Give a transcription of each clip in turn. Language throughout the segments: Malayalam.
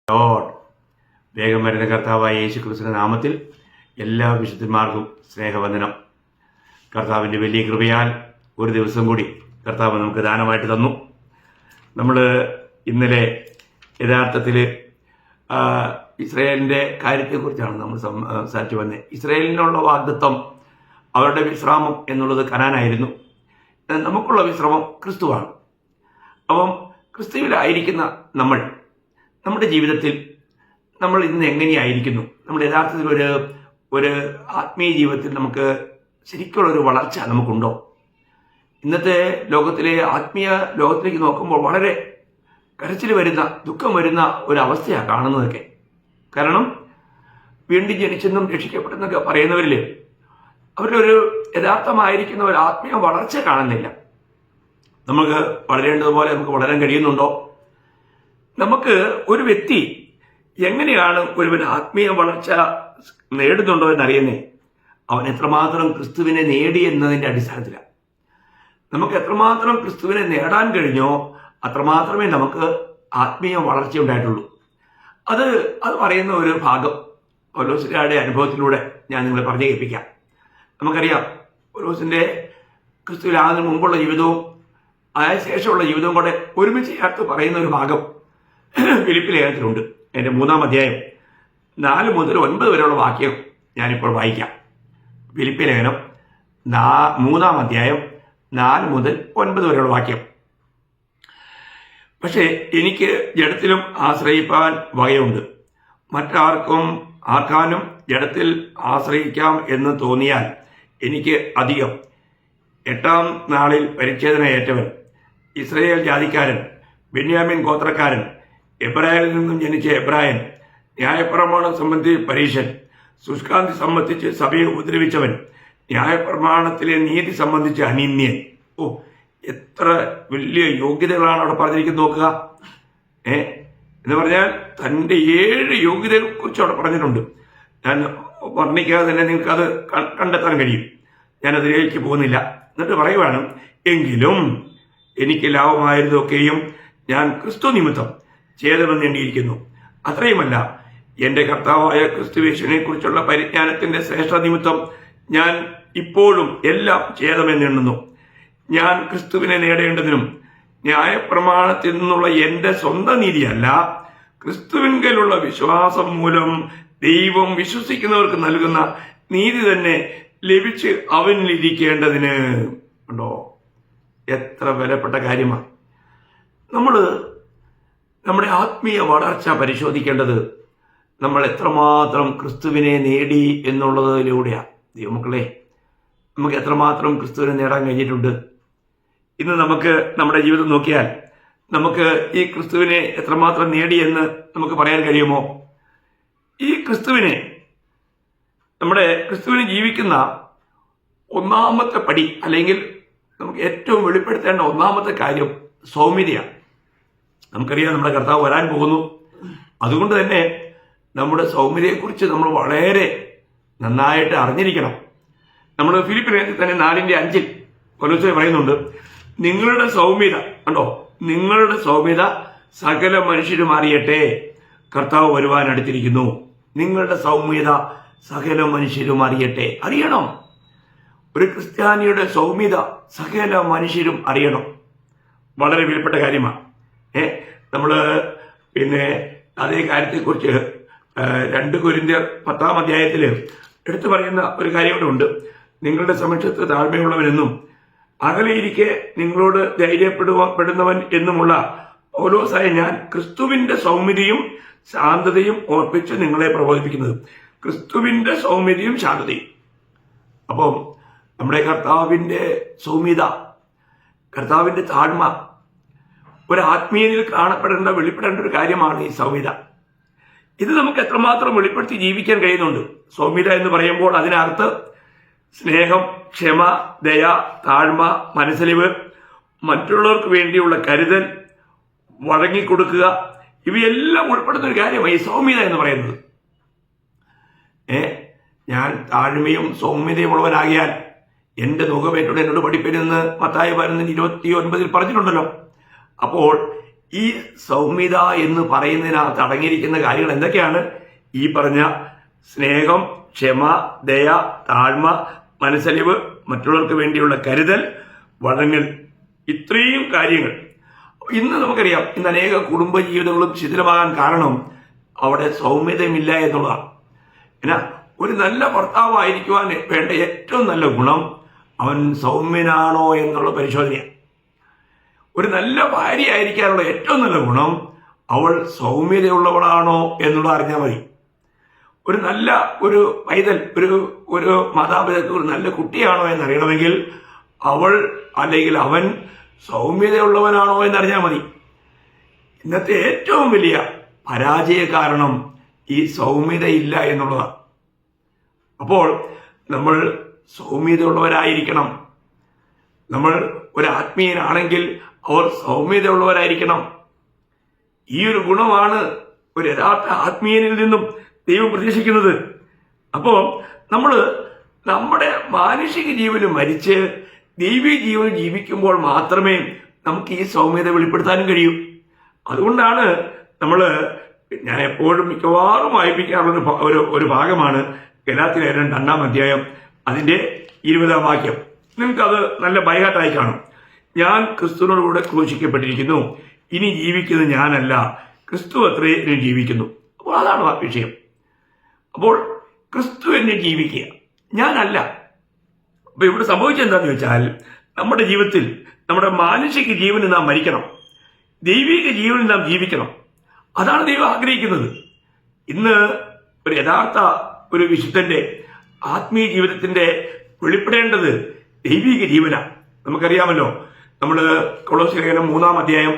ലോർഡ്. വേഗം വരുന്ന കർത്താവായ യേശു ക്രിസ്തുവിന്റെ നാമത്തിൽ എല്ലാ വിശുദ്ധന്മാർക്കും സ്നേഹവന്ദനം. കർത്താവിൻ്റെ വലിയ കൃപയാൽ ഒരു ദിവസം കൂടി കർത്താവ് നമുക്ക് ദാനമായിട്ട് തന്നു. നമ്മൾ ഇന്നലെ യഥാർത്ഥത്തിൽ ഇസ്രായേലിൻ്റെ കാര്യത്തെക്കുറിച്ചാണ് നമ്മൾ സംസാരിച്ചു വന്നത്. ഇസ്രായേലിനുള്ള വാഗ്ദത്തം, അവരുടെ വിശ്രാമം എന്നുള്ളത് കനാനായിരുന്നു. നമുക്കുള്ള വിശ്രമം ക്രിസ്തുവാണ്. അപ്പം ക്രിസ്തുവിലായിരിക്കുന്ന നമ്മുടെ ജീവിതത്തിൽ നമ്മൾ ഇന്ന് എങ്ങനെയായിരിക്കുന്നു? നമ്മൾ യഥാർത്ഥത്തിൽ ഒരു ആത്മീയ ജീവിതത്തിൽ നമുക്ക് ശരിക്കുള്ളൊരു വളർച്ച നമുക്കുണ്ടോ? ഇന്നത്തെ ലോകത്തിലെ ആത്മീയ ലോകത്തിലേക്ക് നോക്കുമ്പോൾ വളരെ കരച്ചിൽ വരുന്ന, ദുഃഖം വരുന്ന ഒരവസ്ഥയാണ് കാണുന്നതൊക്കെ. കാരണം വീണ്ടും ജനിച്ചെന്നും രക്ഷിക്കപ്പെട്ടെന്നൊക്കെ പറയുന്നവരിൽ അവരൊരു യഥാർത്ഥമായിരിക്കുന്ന ഒരു ആത്മീയ വളർച്ച കാണുന്നില്ല. നമുക്ക് വളരേണ്ടതുപോലെ നമുക്ക് വളരാൻ കഴിയുന്നുണ്ടോ? നമുക്ക് ഒരു വ്യക്തി എങ്ങനെയാണ് ഒരുവൻ ആത്മീയ വളർച്ച നേടുന്നുണ്ടോ എന്നറിയുന്നേ അവൻ എത്രമാത്രം ക്രിസ്തുവിനെ നേടി എന്നതിൻ്റെ അടിസ്ഥാനത്തിലാണ്. നമുക്ക് എത്രമാത്രം ക്രിസ്തുവിനെ നേടാൻ കഴിഞ്ഞോ അത്രമാത്രമേ നമുക്ക് ആത്മീയ വളർച്ച ഉണ്ടായിട്ടുള്ളൂ. അത് പറയുന്ന ഒരു ഭാഗം പൗലോസിന്റെ അനുഭവത്തിലൂടെ ഞാൻ നിങ്ങളെ പറഞ്ഞു കേൾപ്പിക്കാം. നമുക്കറിയാം, പൗലോസിന്റെ ക്രിസ്തുവിലാകുന്നതിന് മുമ്പുള്ള ജീവിതവും അതിന് ശേഷമുള്ള ജീവിതവും കൂടെ ഒരുമിച്ച് ചേർത്ത് പറയുന്ന ഒരു ഭാഗം ഫിലിപ്പി ലേഖനത്തിലുണ്ട്. എൻ്റെ 3-ാം അധ്യായം 4 മുതൽ 9 വരെയുള്ള വാക്യം ഞാനിപ്പോൾ വായിക്കാം. ഫിലിപ്പി ലേഖനം 3-ാം അധ്യായം 4 മുതൽ 9 വരെയുള്ള വാക്യം. പക്ഷേ എനിക്ക് ജഡത്തിലും ആശ്രയിപ്പാൻ വകയുണ്ട്. ആർക്കാനും ജഡത്തിൽ ആശ്രയിക്കാം എന്ന് തോന്നിയാൽ എനിക്ക് അധികം. 8-ാം നാളിൽ പരിച്ഛേദന ഏറ്റവൻ, ഇസ്രായേൽ ജാതിക്കാരൻ, ബെന്യാമിൻ ഗോത്രക്കാരൻ, എബ്രായനിൽ നിന്നും ജനിച്ച എബ്രായൻ, ന്യായപ്രമാണം സംബന്ധിച്ച് പരീശൻ, ശുഷ്കാന്തി സംബന്ധിച്ച് സഭയെ ഉപദ്രവിച്ചവൻ, ന്യായപ്രമാണത്തിലെ നീതി സംബന്ധിച്ച് അനിന്യൻ. എത്ര വലിയ യോഗ്യതകളാണ് അവിടെ പറഞ്ഞിരിക്കുന്നത് നോക്കുക. എന്ന് പറഞ്ഞാൽ തൻ്റെ 7 യോഗ്യതകളെ കുറിച്ച് അവിടെ പറഞ്ഞിട്ടുണ്ട്. ഞാൻ വർണ്ണിക്കാതെ തന്നെ നിങ്ങൾക്ക് അത് കണ്ടെത്താൻ കഴിയും. ഞാനതിലേക്ക് പോകുന്നില്ല. എന്നിട്ട് പറയുവാണ്, എങ്കിലും എനിക്ക് ലാഭമായതൊക്കെയും ഞാൻ ക്രിസ്തു നിമിത്തം ഛേദമെന്നേണ്ടിയിരിക്കുന്നു. അത്രയുമല്ല, എൻ്റെ കർത്താവായ ക്രിസ്തുവേശുവിനെ കുറിച്ചുള്ള പരിജ്ഞാനത്തിന്റെ ശ്രേഷ്ഠ നിമിത്തം ഞാൻ ഇപ്പോഴും എല്ലാം ഛേദമെന്നെണ്ണുന്നു. ഞാൻ ക്രിസ്തുവിനെ നേടേണ്ടതിനും ന്യായപ്രമാണത്തിൽ നിന്നുള്ള എൻ്റെ സ്വന്തം നീതിയല്ല, ക്രിസ്തുവിൻകലുള്ള വിശ്വാസം മൂലം ദൈവം വിശ്വസിക്കുന്നവർക്ക് നൽകുന്ന നീതി തന്നെ ലഭിച്ച് അവനിലിരിക്കേണ്ടതിന്. ഉണ്ടോ? എത്ര വിലപ്പെട്ട കാര്യമാണ്. നമ്മുടെ ആത്മീയ വളർച്ച പരിശോധിക്കേണ്ടത് നമ്മൾ എത്രമാത്രം ക്രിസ്തുവിനെ നേടി എന്നുള്ളതിലൂടെയാണ്. ദൈവമക്കളെ, നമുക്ക് എത്രമാത്രം ക്രിസ്തുവിനെ നേടാൻ കഴിഞ്ഞിട്ടുണ്ട്? ഇന്ന് നമുക്ക് നമ്മുടെ ജീവിതം നോക്കിയാൽ നമുക്ക് ഈ ക്രിസ്തുവിനെ എത്രമാത്രം നേടിയെന്ന് നമുക്ക് പറയാൻ കഴിയുമോ? ഈ ക്രിസ്തുവിനെ ജീവിക്കുന്ന ഒന്നാമത്തെ പടി, അല്ലെങ്കിൽ നമുക്ക് ഏറ്റവും വെളിപ്പെടുത്തേണ്ട ഒന്നാമത്തെ കാര്യം സൗമ്യതയാണ്. നമുക്കറിയാം, നമ്മുടെ കർത്താവ് വരാൻ പോകുന്നു. അതുകൊണ്ട് തന്നെ നമ്മുടെ സൗമ്യതയെക്കുറിച്ച് നമ്മൾ വളരെ നന്നായിട്ട് അറിഞ്ഞിരിക്കണം. നമ്മൾ ഫിലിപ്പി ലേഖനത്തിൽ തന്നെ 4:5 പൗലോസ് പറയുന്നുണ്ട്, നിങ്ങളുടെ സൗമ്യത നിങ്ങളുടെ സൗമ്യത സകല മനുഷ്യരും അറിയട്ടെ, കർത്താവ് വരുവാൻ അടുത്തിരിക്കുന്നു. നിങ്ങളുടെ സൗമ്യത സകല മനുഷ്യരും അറിയട്ടെ. അറിയണം. ഒരു ക്രിസ്ത്യാനിയുടെ സൗമ്യത സകല മനുഷ്യരും അറിയണം. വളരെ വിലപ്പെട്ട കാര്യമാണ്. നമ്മൾ അതേ കാര്യത്തെക്കുറിച്ച് 2 കൊരിന്ത്യർ 10-ാം അധ്യായത്തിൽ എടുത്തു പറയുന്ന ഒരു കാര്യം കൂടെ ഉണ്ട്. നിങ്ങളുടെ സമക്ഷത്ത് താഴ്മയുള്ളവനെന്നും അകലെയിരിക്കെ നിങ്ങളോട് ധൈര്യപ്പെടുന്നവൻ എന്നുമുള്ള പൗലോസായ ഞാൻ ക്രിസ്തുവിന്റെ സൗമ്യതയും ശാന്തതയും ഓർപ്പിച്ച് നിങ്ങളെ പ്രബോധിപ്പിക്കുന്നത്. ക്രിസ്തുവിന്റെ സൗമ്യതയും ശാന്തതയും. അപ്പം നമ്മുടെ കർത്താവിന്റെ സൗമ്യത, കർത്താവിന്റെ താഴ്മ, ഒരു ആത്മീയതയിൽ വെളിപ്പെടേണ്ട ഒരു കാര്യമാണ് ഈ സൗമ്യത. ഇത് നമുക്ക് എത്രമാത്രം വെളിപ്പെടുത്തി ജീവിക്കാൻ കഴിയുന്നുണ്ട്? സൗമ്യത എന്ന് പറയുമ്പോൾ അതിനകത്ത് സ്നേഹം, ക്ഷമ, ദയ, താഴ്മ, മനസ്സലിവ്, മറ്റുള്ളവർക്ക് വേണ്ടിയുള്ള കരുതൽ, വഴങ്ങിക്കൊടുക്കുക, ഇവയെല്ലാം ഉൾപ്പെടുന്ന ഒരു കാര്യമാണ് ഈ സൗമ്യത എന്ന് പറയുന്നത്. ഞാൻ താഴ്മയും സൗമ്യതയും ഉള്ളവനാകിയാൽ എന്റെ മുഖമേറ്റോട് എന്നോട് പഠിപ്പരുന്ന് മത്തായി 11:29 പറഞ്ഞിട്ടുണ്ടല്ലോ. അപ്പോൾ ഈ സൗമ്യത എന്ന് പറയുന്നതിനകത്ത് അടങ്ങിയിരിക്കുന്ന കാര്യങ്ങൾ എന്തൊക്കെയാണ്? ഈ പറഞ്ഞ സ്നേഹം, ക്ഷമ, ദയ, താഴ്മ, മനസ്സലിവ്, മറ്റുള്ളവർക്ക് വേണ്ടിയുള്ള കരുതൽ, വഴങ്ങൽ, ഇത്രയും കാര്യങ്ങൾ. ഇന്ന് നമുക്കറിയാം, ഇന്ന് അനേക കുടുംബ ജീവിതങ്ങളും ശിഥിലമാകാൻ കാരണം അവിടെ സൗമ്യതയുമില്ല എന്നുള്ളതാണ്. എന്നാ ഒരു നല്ല ഭർത്താവായിരിക്കുവാൻ വേണ്ട ഏറ്റവും നല്ല ഗുണം അവൻ സൗമ്യനാണോ എന്നുള്ള പരിശോധനയാണ്. ഒരു നല്ല ഭാര്യ ആയിരിക്കാനുള്ള ഏറ്റവും നല്ല ഗുണം അവൾ സൗമ്യതയുള്ളവളാണോ എന്നുള്ളത് അറിഞ്ഞാൽ മതി. ഒരു നല്ല ഒരു പൈതൽ, ഒരു മാതാപിതാക്കൾ ഒരു നല്ല കുട്ടിയാണോ എന്നറിയണമെങ്കിൽ അവൾ അല്ലെങ്കിൽ അവൻ സൗമ്യതയുള്ളവനാണോ എന്നറിഞ്ഞാൽ മതി. ഇന്നത്തെ ഏറ്റവും വലിയ പരാജയ കാരണം ഈ സൗമ്യതയില്ല എന്നുള്ളതാണ്. അപ്പോൾ നമ്മൾ സൗമ്യതയുള്ളവരായിരിക്കണം. നമ്മൾ ഒരു ആത്മീയനാണെങ്കിൽ അവർ സൗമ്യതയുള്ളവരായിരിക്കണം. ഈ ഒരു ഗുണമാണ് ഒരു യഥാർത്ഥ ആത്മീയനിൽ നിന്നും ദൈവം പ്രതീക്ഷിക്കുന്നത്. അപ്പോൾ നമ്മൾ നമ്മുടെ മാനുഷിക ജീവന് മരിച്ച് ദൈവിക ജീവൻ ജീവിക്കുമ്പോൾ മാത്രമേ നമുക്ക് ഈ സൗമ്യത വെളിപ്പെടുത്താനും കഴിയൂ. അതുകൊണ്ടാണ് ഞാൻ എപ്പോഴും മിക്കവാറും വായിപ്പിക്കാറുള്ള ഒരു ഭാഗമാണ് ഗലാത്യലേഖനം 2-ാം അധ്യായം അതിന്റെ 20-ാം വാക്യം. നിങ്ങൾക്കത് നല്ല ബൈഹാർട്ടായി കാണും. ഞാൻ ക്രിസ്തുവിനോടുകൂടെ ക്രൂശിക്കപ്പെട്ടിരിക്കുന്നു, ഇനി ജീവിക്കുന്നത് ഞാനല്ല, ക്രിസ്തു അത്രേ എന്നെ ജീവിക്കുന്നു. അപ്പോൾ അതാണ് ആ വിഷയം. അപ്പോൾ ക്രിസ്തു എന്നെ ജീവിക്കുക, ഞാനല്ല. അപ്പൊ ഇവിടെ സംഭവിച്ചെന്താന്ന് വെച്ചാൽ നമ്മുടെ ജീവിതത്തിൽ നമ്മുടെ മാനുഷിക ജീവന് നാം മരിക്കണം, ദൈവിക ജീവനിൽ നാം ജീവിക്കണം. അതാണ് ദൈവം ആഗ്രഹിക്കുന്നത്. ഇന്ന് ഒരു യഥാർത്ഥ ഒരു വിശുദ്ധന്റെ ആത്മീയ ജീവിതത്തിന്റെ വെളിപ്പെടേണ്ടത് ദൈവിക ജീവനാണ്. നമുക്കറിയാമല്ലോ, നമ്മൾ കൊളോസ്യ ലേഖനം 3-ാം അധ്യായം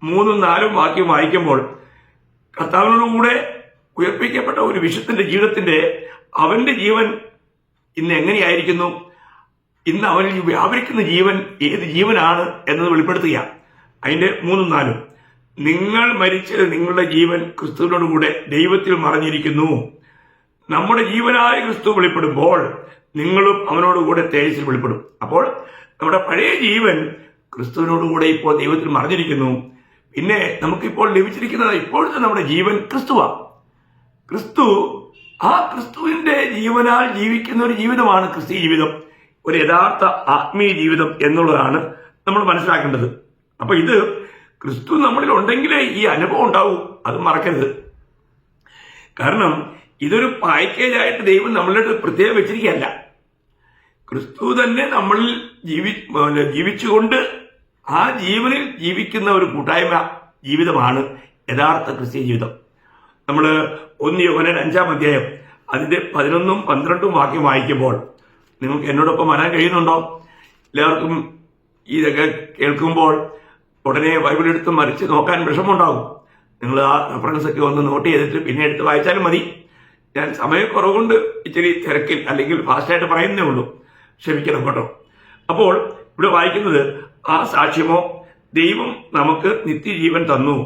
3-4 വാക്യം വായിക്കുമ്പോൾ കർത്താവിനോടുകൂടെ ഉയർപ്പിക്കപ്പെട്ട ഒരു വിശുദ്ധന്റെ ജീവിതത്തിന്റെ അവന്റെ ജീവൻ ഇന്ന് എങ്ങനെയായിരിക്കുന്നു, ഇന്ന് അവനിൽ വ്യാപരിക്കുന്ന ജീവൻ ഏത് ജീവനാണ് എന്നത് വെളിപ്പെടുത്തുക. അതിന്റെ 3-4 നിങ്ങൾ മരിച്ച് നിങ്ങളുടെ ജീവൻ ക്രിസ്തുവിനോടുകൂടെ ദൈവത്തിൽ മറഞ്ഞിരിക്കുന്നു. നമ്മുടെ ജീവനായ ക്രിസ്തു വെളിപ്പെടുമ്പോൾ നിങ്ങളും അവനോടുകൂടെ തേജസ്സിൽ വെളിപ്പെടും. അപ്പോൾ നമ്മുടെ പഴയ ജീവൻ ക്രിസ്തുവിനോടുകൂടെ ഇപ്പോൾ ദൈവത്തിൽ മറഞ്ഞിരിക്കുന്നു. പിന്നെ നമുക്കിപ്പോൾ ലഭിച്ചിരിക്കുന്നത് ഇപ്പോഴത്തെ നമ്മുടെ ജീവൻ ക്രിസ്തുവാണ്. ക്രിസ്തുവിന്റെ ജീവനാൽ ജീവിക്കുന്ന ഒരു ജീവിതമാണ് ക്രിസ്തീയ ജീവിതം, ഒരു യഥാർത്ഥ ആത്മീയ ജീവിതം എന്നുള്ളതാണ് നമ്മൾ മനസ്സിലാക്കേണ്ടത്. അപ്പൊ ഇത് ക്രിസ്തു നമ്മളിൽ ഉണ്ടെങ്കിലേ ഈ അനുഭവം ഉണ്ടാവൂ, അത് മറക്കരുത്. കാരണം ഇതൊരു പാക്കേജായിട്ട് ദൈവം നമ്മളുടെ പ്രത്യേകം വെച്ചിരിക്കുകയല്ല. ക്രിസ്തു തന്നെ നമ്മളിൽ ജീവിച്ചുകൊണ്ട് ആ ജീവനിൽ ജീവിക്കുന്ന ഒരു കൂട്ടായ്മ ജീവിതമാണ് യഥാർത്ഥ ക്രിസ്തീയ ജീവിതം. നമ്മൾ 1 യോഹന്നാൻ 5-ാം അധ്യായം അതിന്റെ 11-ഉം 12-ഉം വാക്യം വായിക്കുമ്പോൾ നിങ്ങൾക്ക് എന്നോടൊപ്പം വരാൻ കഴിയുന്നുണ്ടോ? എല്ലാവർക്കും ഇതൊക്കെ കേൾക്കുമ്പോൾ ഉടനെ ബൈബിൾ എടുത്ത് മറിച്ച് നോക്കാൻ വിഷമമുണ്ടാകും. നിങ്ങൾ ആ റെഫറൻസ് ഒക്കെ ഒന്ന് നോട്ട് ചെയ്തിട്ട് പിന്നെ എടുത്ത് വായിച്ചാലും മതി. ഞാൻ സമയക്കുറവുകൊണ്ട് ഇച്ചിരി തിരക്കിൽ അല്ലെങ്കിൽ ഫാസ്റ്റായിട്ട് പറയുന്നേ ഉള്ളൂ, ക്ഷമിക്കണം കേട്ടോ. അപ്പോൾ ഇവിടെ വായിക്കുന്നത്, ആ സാക്ഷ്യമോ ദൈവം നമുക്ക് നിത്യജീവൻ തന്നു,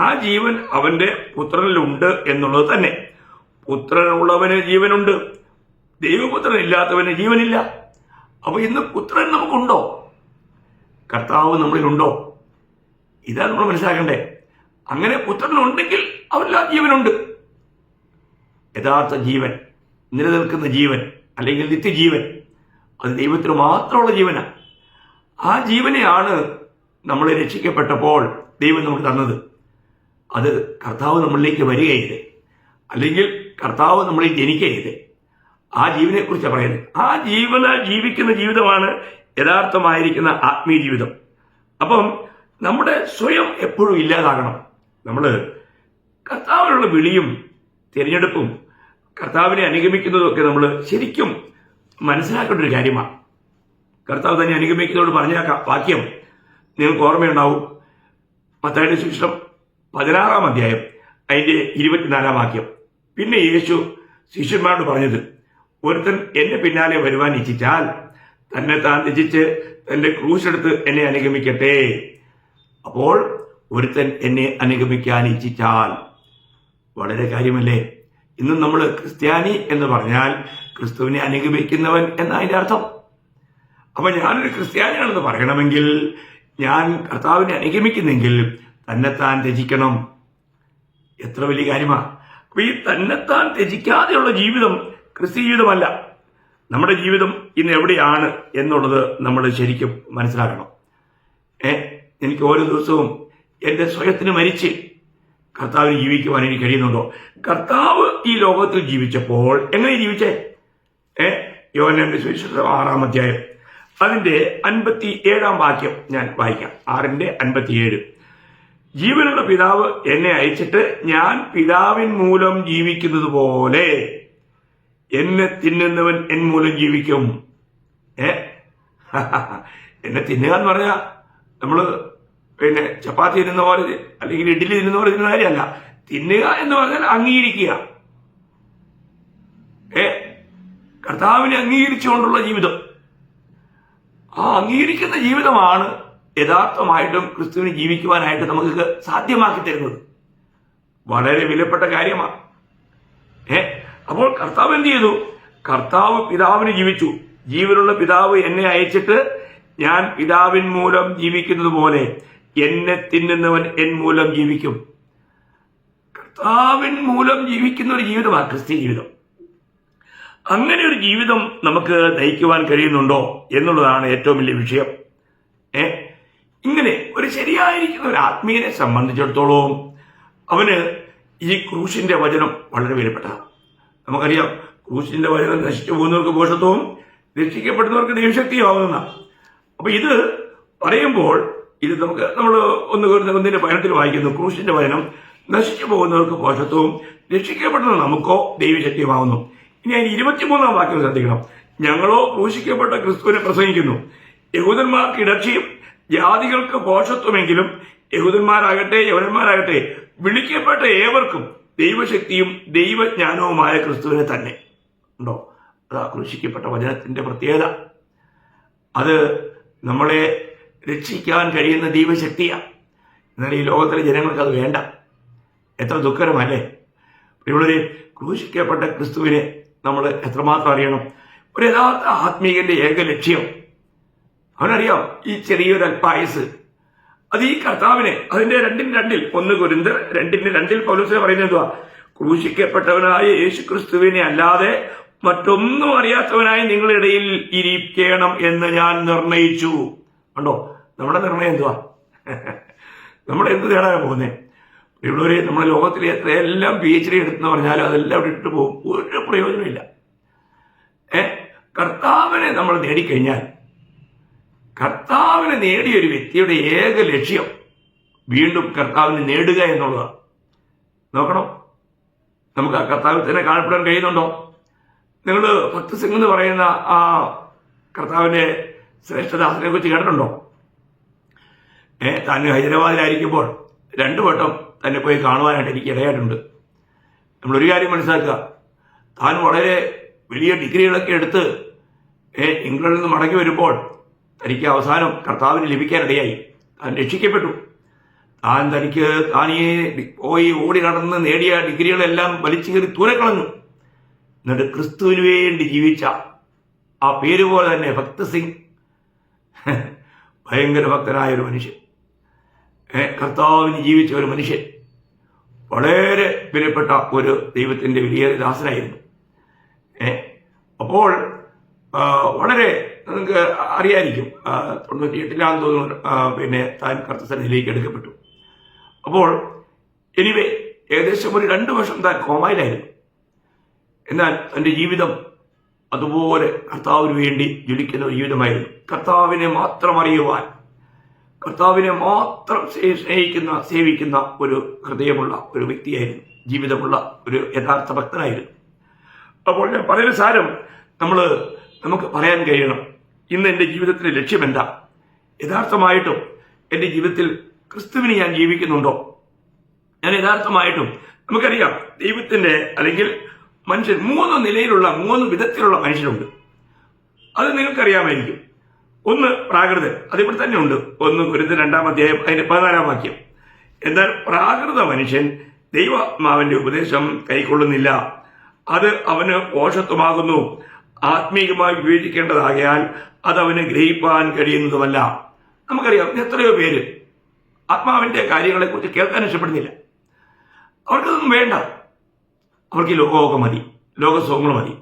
ആ ജീവൻ അവന്റെ പുത്രനിലുണ്ട് എന്നുള്ളത് തന്നെ. പുത്രനുള്ളവന് ജീവനുണ്ട്, ദൈവപുത്രൻ ഇല്ലാത്തവന് ജീവനില്ല. അപ്പൊ ഇന്ന് പുത്രൻ നമുക്കുണ്ടോ? കർത്താവ് നമ്മളിലുണ്ടോ? ഇതാണ് നമ്മൾ മനസ്സിലാക്കണ്ടേ. അങ്ങനെ പുത്രനുണ്ടെങ്കിൽ അവരിൽ ജീവനുണ്ട്. യഥാർത്ഥ ജീവൻ, നിലനിൽക്കുന്ന ജീവൻ അല്ലെങ്കിൽ നിത്യജീവൻ, അത് ദൈവത്തിന് മാത്രമുള്ള ജീവനാണ്. ആ ജീവനെയാണ് നമ്മൾ രക്ഷിക്കപ്പെട്ടപ്പോൾ ദൈവം നമുക്ക് തന്നത്. അത് കർത്താവ് നമ്മളിലേക്ക് വരികയില്ലേ, അല്ലെങ്കിൽ കർത്താവ് നമ്മളിൽ ജനിക്കുകയില്ലേ. ആ ജീവനെ കുറിച്ചാണ് പറയുന്നത്. ആ ജീവനാൽ ജീവിക്കുന്ന ജീവിതമാണ് യഥാർത്ഥമായിരിക്കുന്ന ആത്മീയ ജീവിതം. അപ്പം നമ്മുടെ സ്വയം എപ്പോഴും ഇല്ലാതാകണം. നമ്മൾ കർത്താവിനുള്ള വിളിയും തിരഞ്ഞെടുപ്പും കർത്താവിനെ അനുഗമിക്കുന്നതും ഒക്കെ നമ്മൾ ശരിക്കും മനസ്സിലാക്കേണ്ട ഒരു കാര്യമാണ്. കർത്താവ് തന്നെ അനുഗമിക്കുന്നതോട് പറഞ്ഞ വാക്യം നിങ്ങൾക്ക് ഓർമ്മയുണ്ടാവും. മത്തായിയുടെ സുവിശേഷം 16-ാം അധ്യായം അതിന്റെ 24-ാം വാക്യം. പിന്നെ യേശു ശിഷ്യന്മാരോട് പറഞ്ഞത്, ഒരുത്തൻ എന്റെ പിന്നാലെ വരുവാൻ ഇച്ഛിച്ചാൽ തന്നെ താൻ ത്യജിച്ച് തന്റെ ക്രൂശെടുത്ത് എന്നെ അനുഗമിക്കട്ടെ. അപ്പോൾ ഒരുത്തൻ എന്നെ അനുഗമിക്കാൻ ഇച്ഛിച്ചാൽ, വളരെ കാര്യമല്ലേ. ഇന്നും നമ്മൾ ക്രിസ്ത്യാനി എന്ന് പറഞ്ഞാൽ ക്രിസ്തുവിനെ അനുഗമിക്കുന്നവൻ എന്നതിന്റെ അർത്ഥം. അപ്പൊ ഞാനൊരു ക്രിസ്ത്യാനിയാണെന്ന് പറയണമെങ്കിൽ, ഞാൻ കർത്താവിനെ അനുഗമിക്കുന്നെങ്കിൽ തന്നെത്താൻ ത്യജിക്കണം. എത്ര വലിയ കാര്യമാണ്! അപ്പൊ ഈ തന്നെത്താൻ ത്യജിക്കാതെയുള്ള ജീവിതം ക്രിസ്ത്യ ജീവിതമല്ല. നമ്മുടെ ജീവിതം ഇന്ന് എവിടെയാണ് എന്നുള്ളത് നമ്മൾ ശരിക്കും മനസ്സിലാക്കണം. എനിക്ക് ഓരോ ദിവസവും എൻ്റെ സ്വയത്തിന് മരിച്ച് കർത്താവിന് ജീവിക്കുവാൻ എനിക്ക് കഴിയുന്നുണ്ടോ? കർത്താവ് ഈ ലോകത്തിൽ ജീവിച്ചപ്പോൾ എങ്ങനെ ജീവിച്ചേ? യോഹന്നാന്റെ സുവിശേഷം 6-ാം അധ്യായം അതിന്റെ 57-ാം വാക്യം ഞാൻ വായിക്കാം. 6:57. ജീവനുള്ള പിതാവ് എന്നെ അയച്ചിട്ട് ഞാൻ പിതാവിൻ മൂലം ജീവിക്കുന്നത് പോലെ എന്നെ തിന്നുന്നവൻ എൻ മൂലം ജീവിക്കും. എന്നെ തിന്നുക എന്ന് പറഞ്ഞാൽ നമ്മള് ചപ്പാത്തി തിന്നുന്ന പോലെ അല്ലെങ്കിൽ ഇഡ്ഡലി തിന്നുന്ന പോലെ തിന്നുന്ന കാര്യമല്ല. തിന്നുക എന്ന് പറഞ്ഞാൽ അംഗീകരിക്കുക. കർത്താവിനെ അംഗീകരിച്ചുകൊണ്ടുള്ള ജീവിതം. ആ അംഗീകരിക്കുന്ന ജീവിതമാണ് യഥാർത്ഥമായിട്ടും ക്രിസ്തുവിനെ ജീവിക്കുവാനായിട്ട് നമുക്ക് സാധ്യമാക്കി തരുന്നത്. വളരെ വിലപ്പെട്ട കാര്യമാണ്. അപ്പോൾ കർത്താവ് എന്ത് ചെയ്തു? കർത്താവ് പിതാവിന് ജീവിച്ചു. ജീവനുള്ള പിതാവ് എന്നെ അയച്ചിട്ട് ഞാൻ പിതാവിൻ മൂലം ജീവിക്കുന്നത് പോലെ എന്നെ തിന്നുന്നവൻ എൻ മൂലം ജീവിക്കും. കർത്താവിൻ മൂലം ജീവിക്കുന്ന ഒരു ജീവിതമാണ് ക്രിസ്ത്യ ജീവിതം. അങ്ങനെ ഒരു ജീവിതം നമുക്ക് നയിക്കുവാൻ കഴിയുന്നുണ്ടോ എന്നുള്ളതാണ് ഏറ്റവും വലിയ വിഷയം. ഇങ്ങനെ ഒരു ശരിയായിരിക്കുന്ന ഒരു ആത്മീയനെ സംബന്ധിച്ചിടത്തോളം അവന് ഈ ക്രൂശിന്റെ വചനം വളരെ വിലപ്പെട്ടതാണ്. നമുക്കറിയാം, ക്രൂശിന്റെ വചനം നശിച്ചു പോകുന്നവർക്ക് ഭോഷത്വവും രക്ഷിക്കപ്പെടുന്നവർക്ക് ദൈവശക്തിയാവുന്ന. അപ്പൊ ഇത് പറയുമ്പോൾ ഇത് നമ്മൾ ഒന്നിന്റെ പയനത്തിൽ വായിക്കുന്നു. ക്രൂശിന്റെ വചനം നശിച്ചു പോകുന്നവർക്ക് ഭോഷത്വവും രക്ഷിക്കപ്പെടുന്ന നമുക്കോ ദൈവശക്തിയുമാവുന്നു. ഇനി അതിന് 23-ാം വാക്യം ശ്രദ്ധിക്കണം. ഞങ്ങളോ ക്രൂശിക്കപ്പെട്ട ക്രിസ്തുവിനെ പ്രസംഗിക്കുന്നു. യഹൂദന്മാർക്ക് ഇടർച്ചയും ജാതികൾക്ക് ഭോഷത്വമെങ്കിലും യഹൂദന്മാരാകട്ടെ യവനന്മാരാകട്ടെ വിളിക്കപ്പെട്ട ഏവർക്കും ദൈവശക്തിയും ദൈവജ്ഞാനവുമായ ക്രിസ്തുവിനെ തന്നെ. ഉണ്ടോ? അതാ ക്രൂശിക്കപ്പെട്ട വചനത്തിന്റെ പ്രത്യേകത. അത് നമ്മളെ രക്ഷിക്കാൻ കഴിയുന്ന ദൈവശക്തിയാണ്. എന്നാൽ ഈ ലോകത്തിലെ ജനങ്ങൾക്ക് അത് വേണ്ട. എത്ര ദുഃഖകരമല്ലേ? ഇവിടെ ക്രൂശിക്കപ്പെട്ട ക്രിസ്തുവിനെ നമ്മൾ എത്രമാത്രം അറിയണം. ഒരു യഥാർത്ഥ ആത്മീയന്റെ ഏക ലക്ഷ്യം അവനറിയാം. ഈ ചെറിയൊരു അല്പായുസ് അത് ഈ കർത്താവിനെ അതിന്റെ 2:2 1 കൊരിന്ത്യർ 2:2 പൗലോസ് പറയുന്നത് എന്തുവാ? ക്രൂശിക്കപ്പെട്ടവനായ യേശു ക്രിസ്തുവിനെ അല്ലാതെ മറ്റൊന്നും അറിയാത്തവനായി നിങ്ങളുടെ ഇടയിൽ ഇരിക്കണം എന്ന് ഞാൻ നിർണയിച്ചു. ഉണ്ടോ? നമ്മുടെ നിർണയം എന്തുവാ? നമ്മൾ എന്ത് നേടാനാണ് പോകുന്നത്? ഇവളൊരു നമ്മുടെ ലോകത്തിലെ എത്രയെല്ലാം PhD എടുത്തെന്ന് പറഞ്ഞാലും അതെല്ലാം അവിടെ ഇട്ട് പോകും. ഒരു പ്രയോജനമില്ല. കർത്താവിനെ നമ്മൾ നേടിക്കഴിഞ്ഞാൽ കർത്താവിനെ നേടിയ ഒരു വ്യക്തിയുടെ ഏക ലക്ഷ്യം വീണ്ടും കർത്താവിനെ നേടുക എന്നുള്ളതാണ്. നോക്കണം, നമുക്ക് ആ കർത്താവിൽ തന്നെ കാണപ്പെടാൻ കഴിയുന്നുണ്ടോ? നിങ്ങൾ ഭക്ത് സിംഗ് എന്ന് പറയുന്ന ആ കർത്താവിന്റെ ശ്രേഷ്ഠദാസനെ കുറിച്ച് കേട്ടിട്ടുണ്ടോ? താൻ ഹൈദരാബാദിലായിരിക്കുമ്പോൾ 2 വട്ടം തന്നെ പോയി കാണുവാനായിട്ട് എനിക്ക് ഇടയായിട്ടുണ്ട്. നമ്മളൊരു കാര്യം മനസ്സിലാക്കുക, താൻ വളരെ വലിയ ഡിഗ്രികളൊക്കെ എടുത്ത് ഇംഗ്ലണ്ടിൽ നിന്ന് മടങ്ങി വരുമ്പോൾ തനിക്ക് അവസാനം കർത്താവിന് ലഭിക്കാനിടയായി. താൻ രക്ഷിക്കപ്പെട്ടു. താൻ ഈ പോയി ഓടി നടന്ന് നേടിയ ഡിഗ്രികളെല്ലാം വലിച്ചു കയറി തൂരക്കളഞ്ഞു. എന്നിട്ട് ക്രിസ്തുവിന് വേണ്ടി ജീവിച്ച ആ പേര് പോലെ തന്നെ ഭക്ത് സിംഗ്, ഭയങ്കര ഭക്തനായ ഒരു മനുഷ്യൻ, കർത്താവിന് ജീവിച്ച ഒരു മനുഷ്യൻ, വളരെ വിലപ്പെട്ട ഒരു ദൈവത്തിന്റെ വലിയ ദാസനായിരുന്നു. അപ്പോൾ വളരെ നിങ്ങൾക്ക് അറിയായിരിക്കും, 98-ലാന്ന് തോന്നുന്നു താൻ കർത്തസന്നിധിയിലേക്ക് എടുക്കപ്പെട്ടു. അപ്പോൾ എനിവേ ഏകദേശം ഒരു 2 വർഷം താൻ കോമയിലായിരുന്നു. എന്നാൽ തന്റെ ജീവിതം അതുപോലെ കർത്താവിന് വേണ്ടി ജ്വലിക്കുന്ന ഒരു ജീവിതമായിരുന്നു. കർത്താവിനെ മാത്രം അറിയുവാൻ, കർത്താവിനെ മാത്രം സ്നേഹിക്കുന്ന സേവിക്കുന്ന ഒരു ഹൃദയമുള്ള ഒരു വ്യക്തിയായിരുന്നു. ജീവിതമുള്ള ഒരു യഥാർത്ഥ ഭക്തനായിരുന്നു. അപ്പോൾ ഞാൻ പറയുന്ന സാരം നമുക്ക് പറയാൻ കഴിയണം, ഇന്ന് എൻ്റെ ജീവിതത്തിലെ ലക്ഷ്യം എന്താ? യഥാർത്ഥമായിട്ടും എൻ്റെ ജീവിതത്തിൽ ക്രിസ്തുവിനെ ഞാൻ ജീവിക്കുന്നുണ്ടോ? ഞാൻ യഥാർത്ഥമായിട്ടും, നമുക്കറിയാം ദൈവത്തിന്റെ അല്ലെങ്കിൽ മനുഷ്യൻ 3 നിലയിലുള്ള 3 വിധത്തിലുള്ള മനുഷ്യരുണ്ട്. അത് നിങ്ങൾക്കറിയാമായിരിക്കും. ഒന്ന് പ്രാകൃതൻ, അതിവിടെ തന്നെ ഉണ്ട്. 1 കൊരിന്ത്യർ 2-ാം അധ്യായം അതിന്റെ 14-ാം വാക്യം. എന്നാൽ പ്രാകൃത മനുഷ്യൻ ദൈവാത്മാവിന്റെ ഉപദേശം കൈക്കൊള്ളുന്നില്ല, അത് അവന് പോഷത്വമാകുന്നു. ആത്മീയമായി വിവേചിക്കേണ്ടതാകയാൽ അത് അവന് ഗ്രഹിപ്പാൻ കഴിയുന്നതുമല്ല. നമുക്കറിയാം എത്രയോ പേര് ആത്മാവിന്റെ കാര്യങ്ങളെക്കുറിച്ച് കേൾക്കാൻ ഇഷ്ടപ്പെടുന്നില്ല. അവർക്കതൊന്നും വേണ്ട. അവർക്ക് ഈ ലോകമൊക്കെ മതി, ലോകസുഖങ്ങൾ മതി.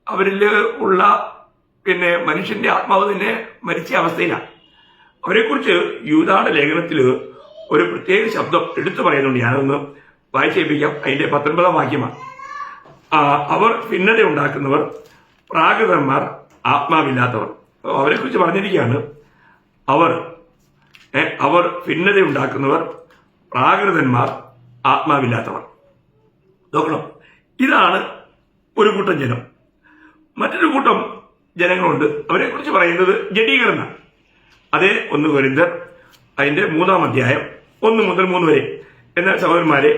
അവരിൽ ഉള്ള മനുഷ്യന്റെ ആത്മാവ് തന്നെ മരിച്ച അവസ്ഥയിലാണ്. അവരെക്കുറിച്ച് യൂദായുടെ ലേഖനത്തിൽ ഒരു പ്രത്യേക ശബ്ദം എടുത്തു പറയുന്നുണ്ട്. ഞാനൊന്ന് വായിച്ചേൽപ്പിക്കാം. അതിന്റെ 19 വാക്യമാണ്. അവർ ഭിന്നത ഉണ്ടാക്കുന്നവർ, പ്രാകൃതന്മാർ, ആത്മാവില്ലാത്തവർ. അവരെക്കുറിച്ച് പറഞ്ഞിരിക്കുകയാണ്, അവർ ഭിന്നത ഉണ്ടാക്കുന്നവർ, പ്രാകൃതന്മാർ, ആത്മാവില്ലാത്തവർ. നോക്കണം, ഇതാണ് ഒരു കൂട്ടം ജനം. മറ്റൊരു കൂട്ടം ജനങ്ങളുണ്ട്, അവരെക്കുറിച്ച് പറയുന്നത് ജഡീകരണം. അതേ 1 കൊരിന്ത്യർ അതിന്റെ 3-ാം അധ്യായം 1 മുതൽ 3 വരെ. എന്നാൽ സഹോദരന്മാരെ,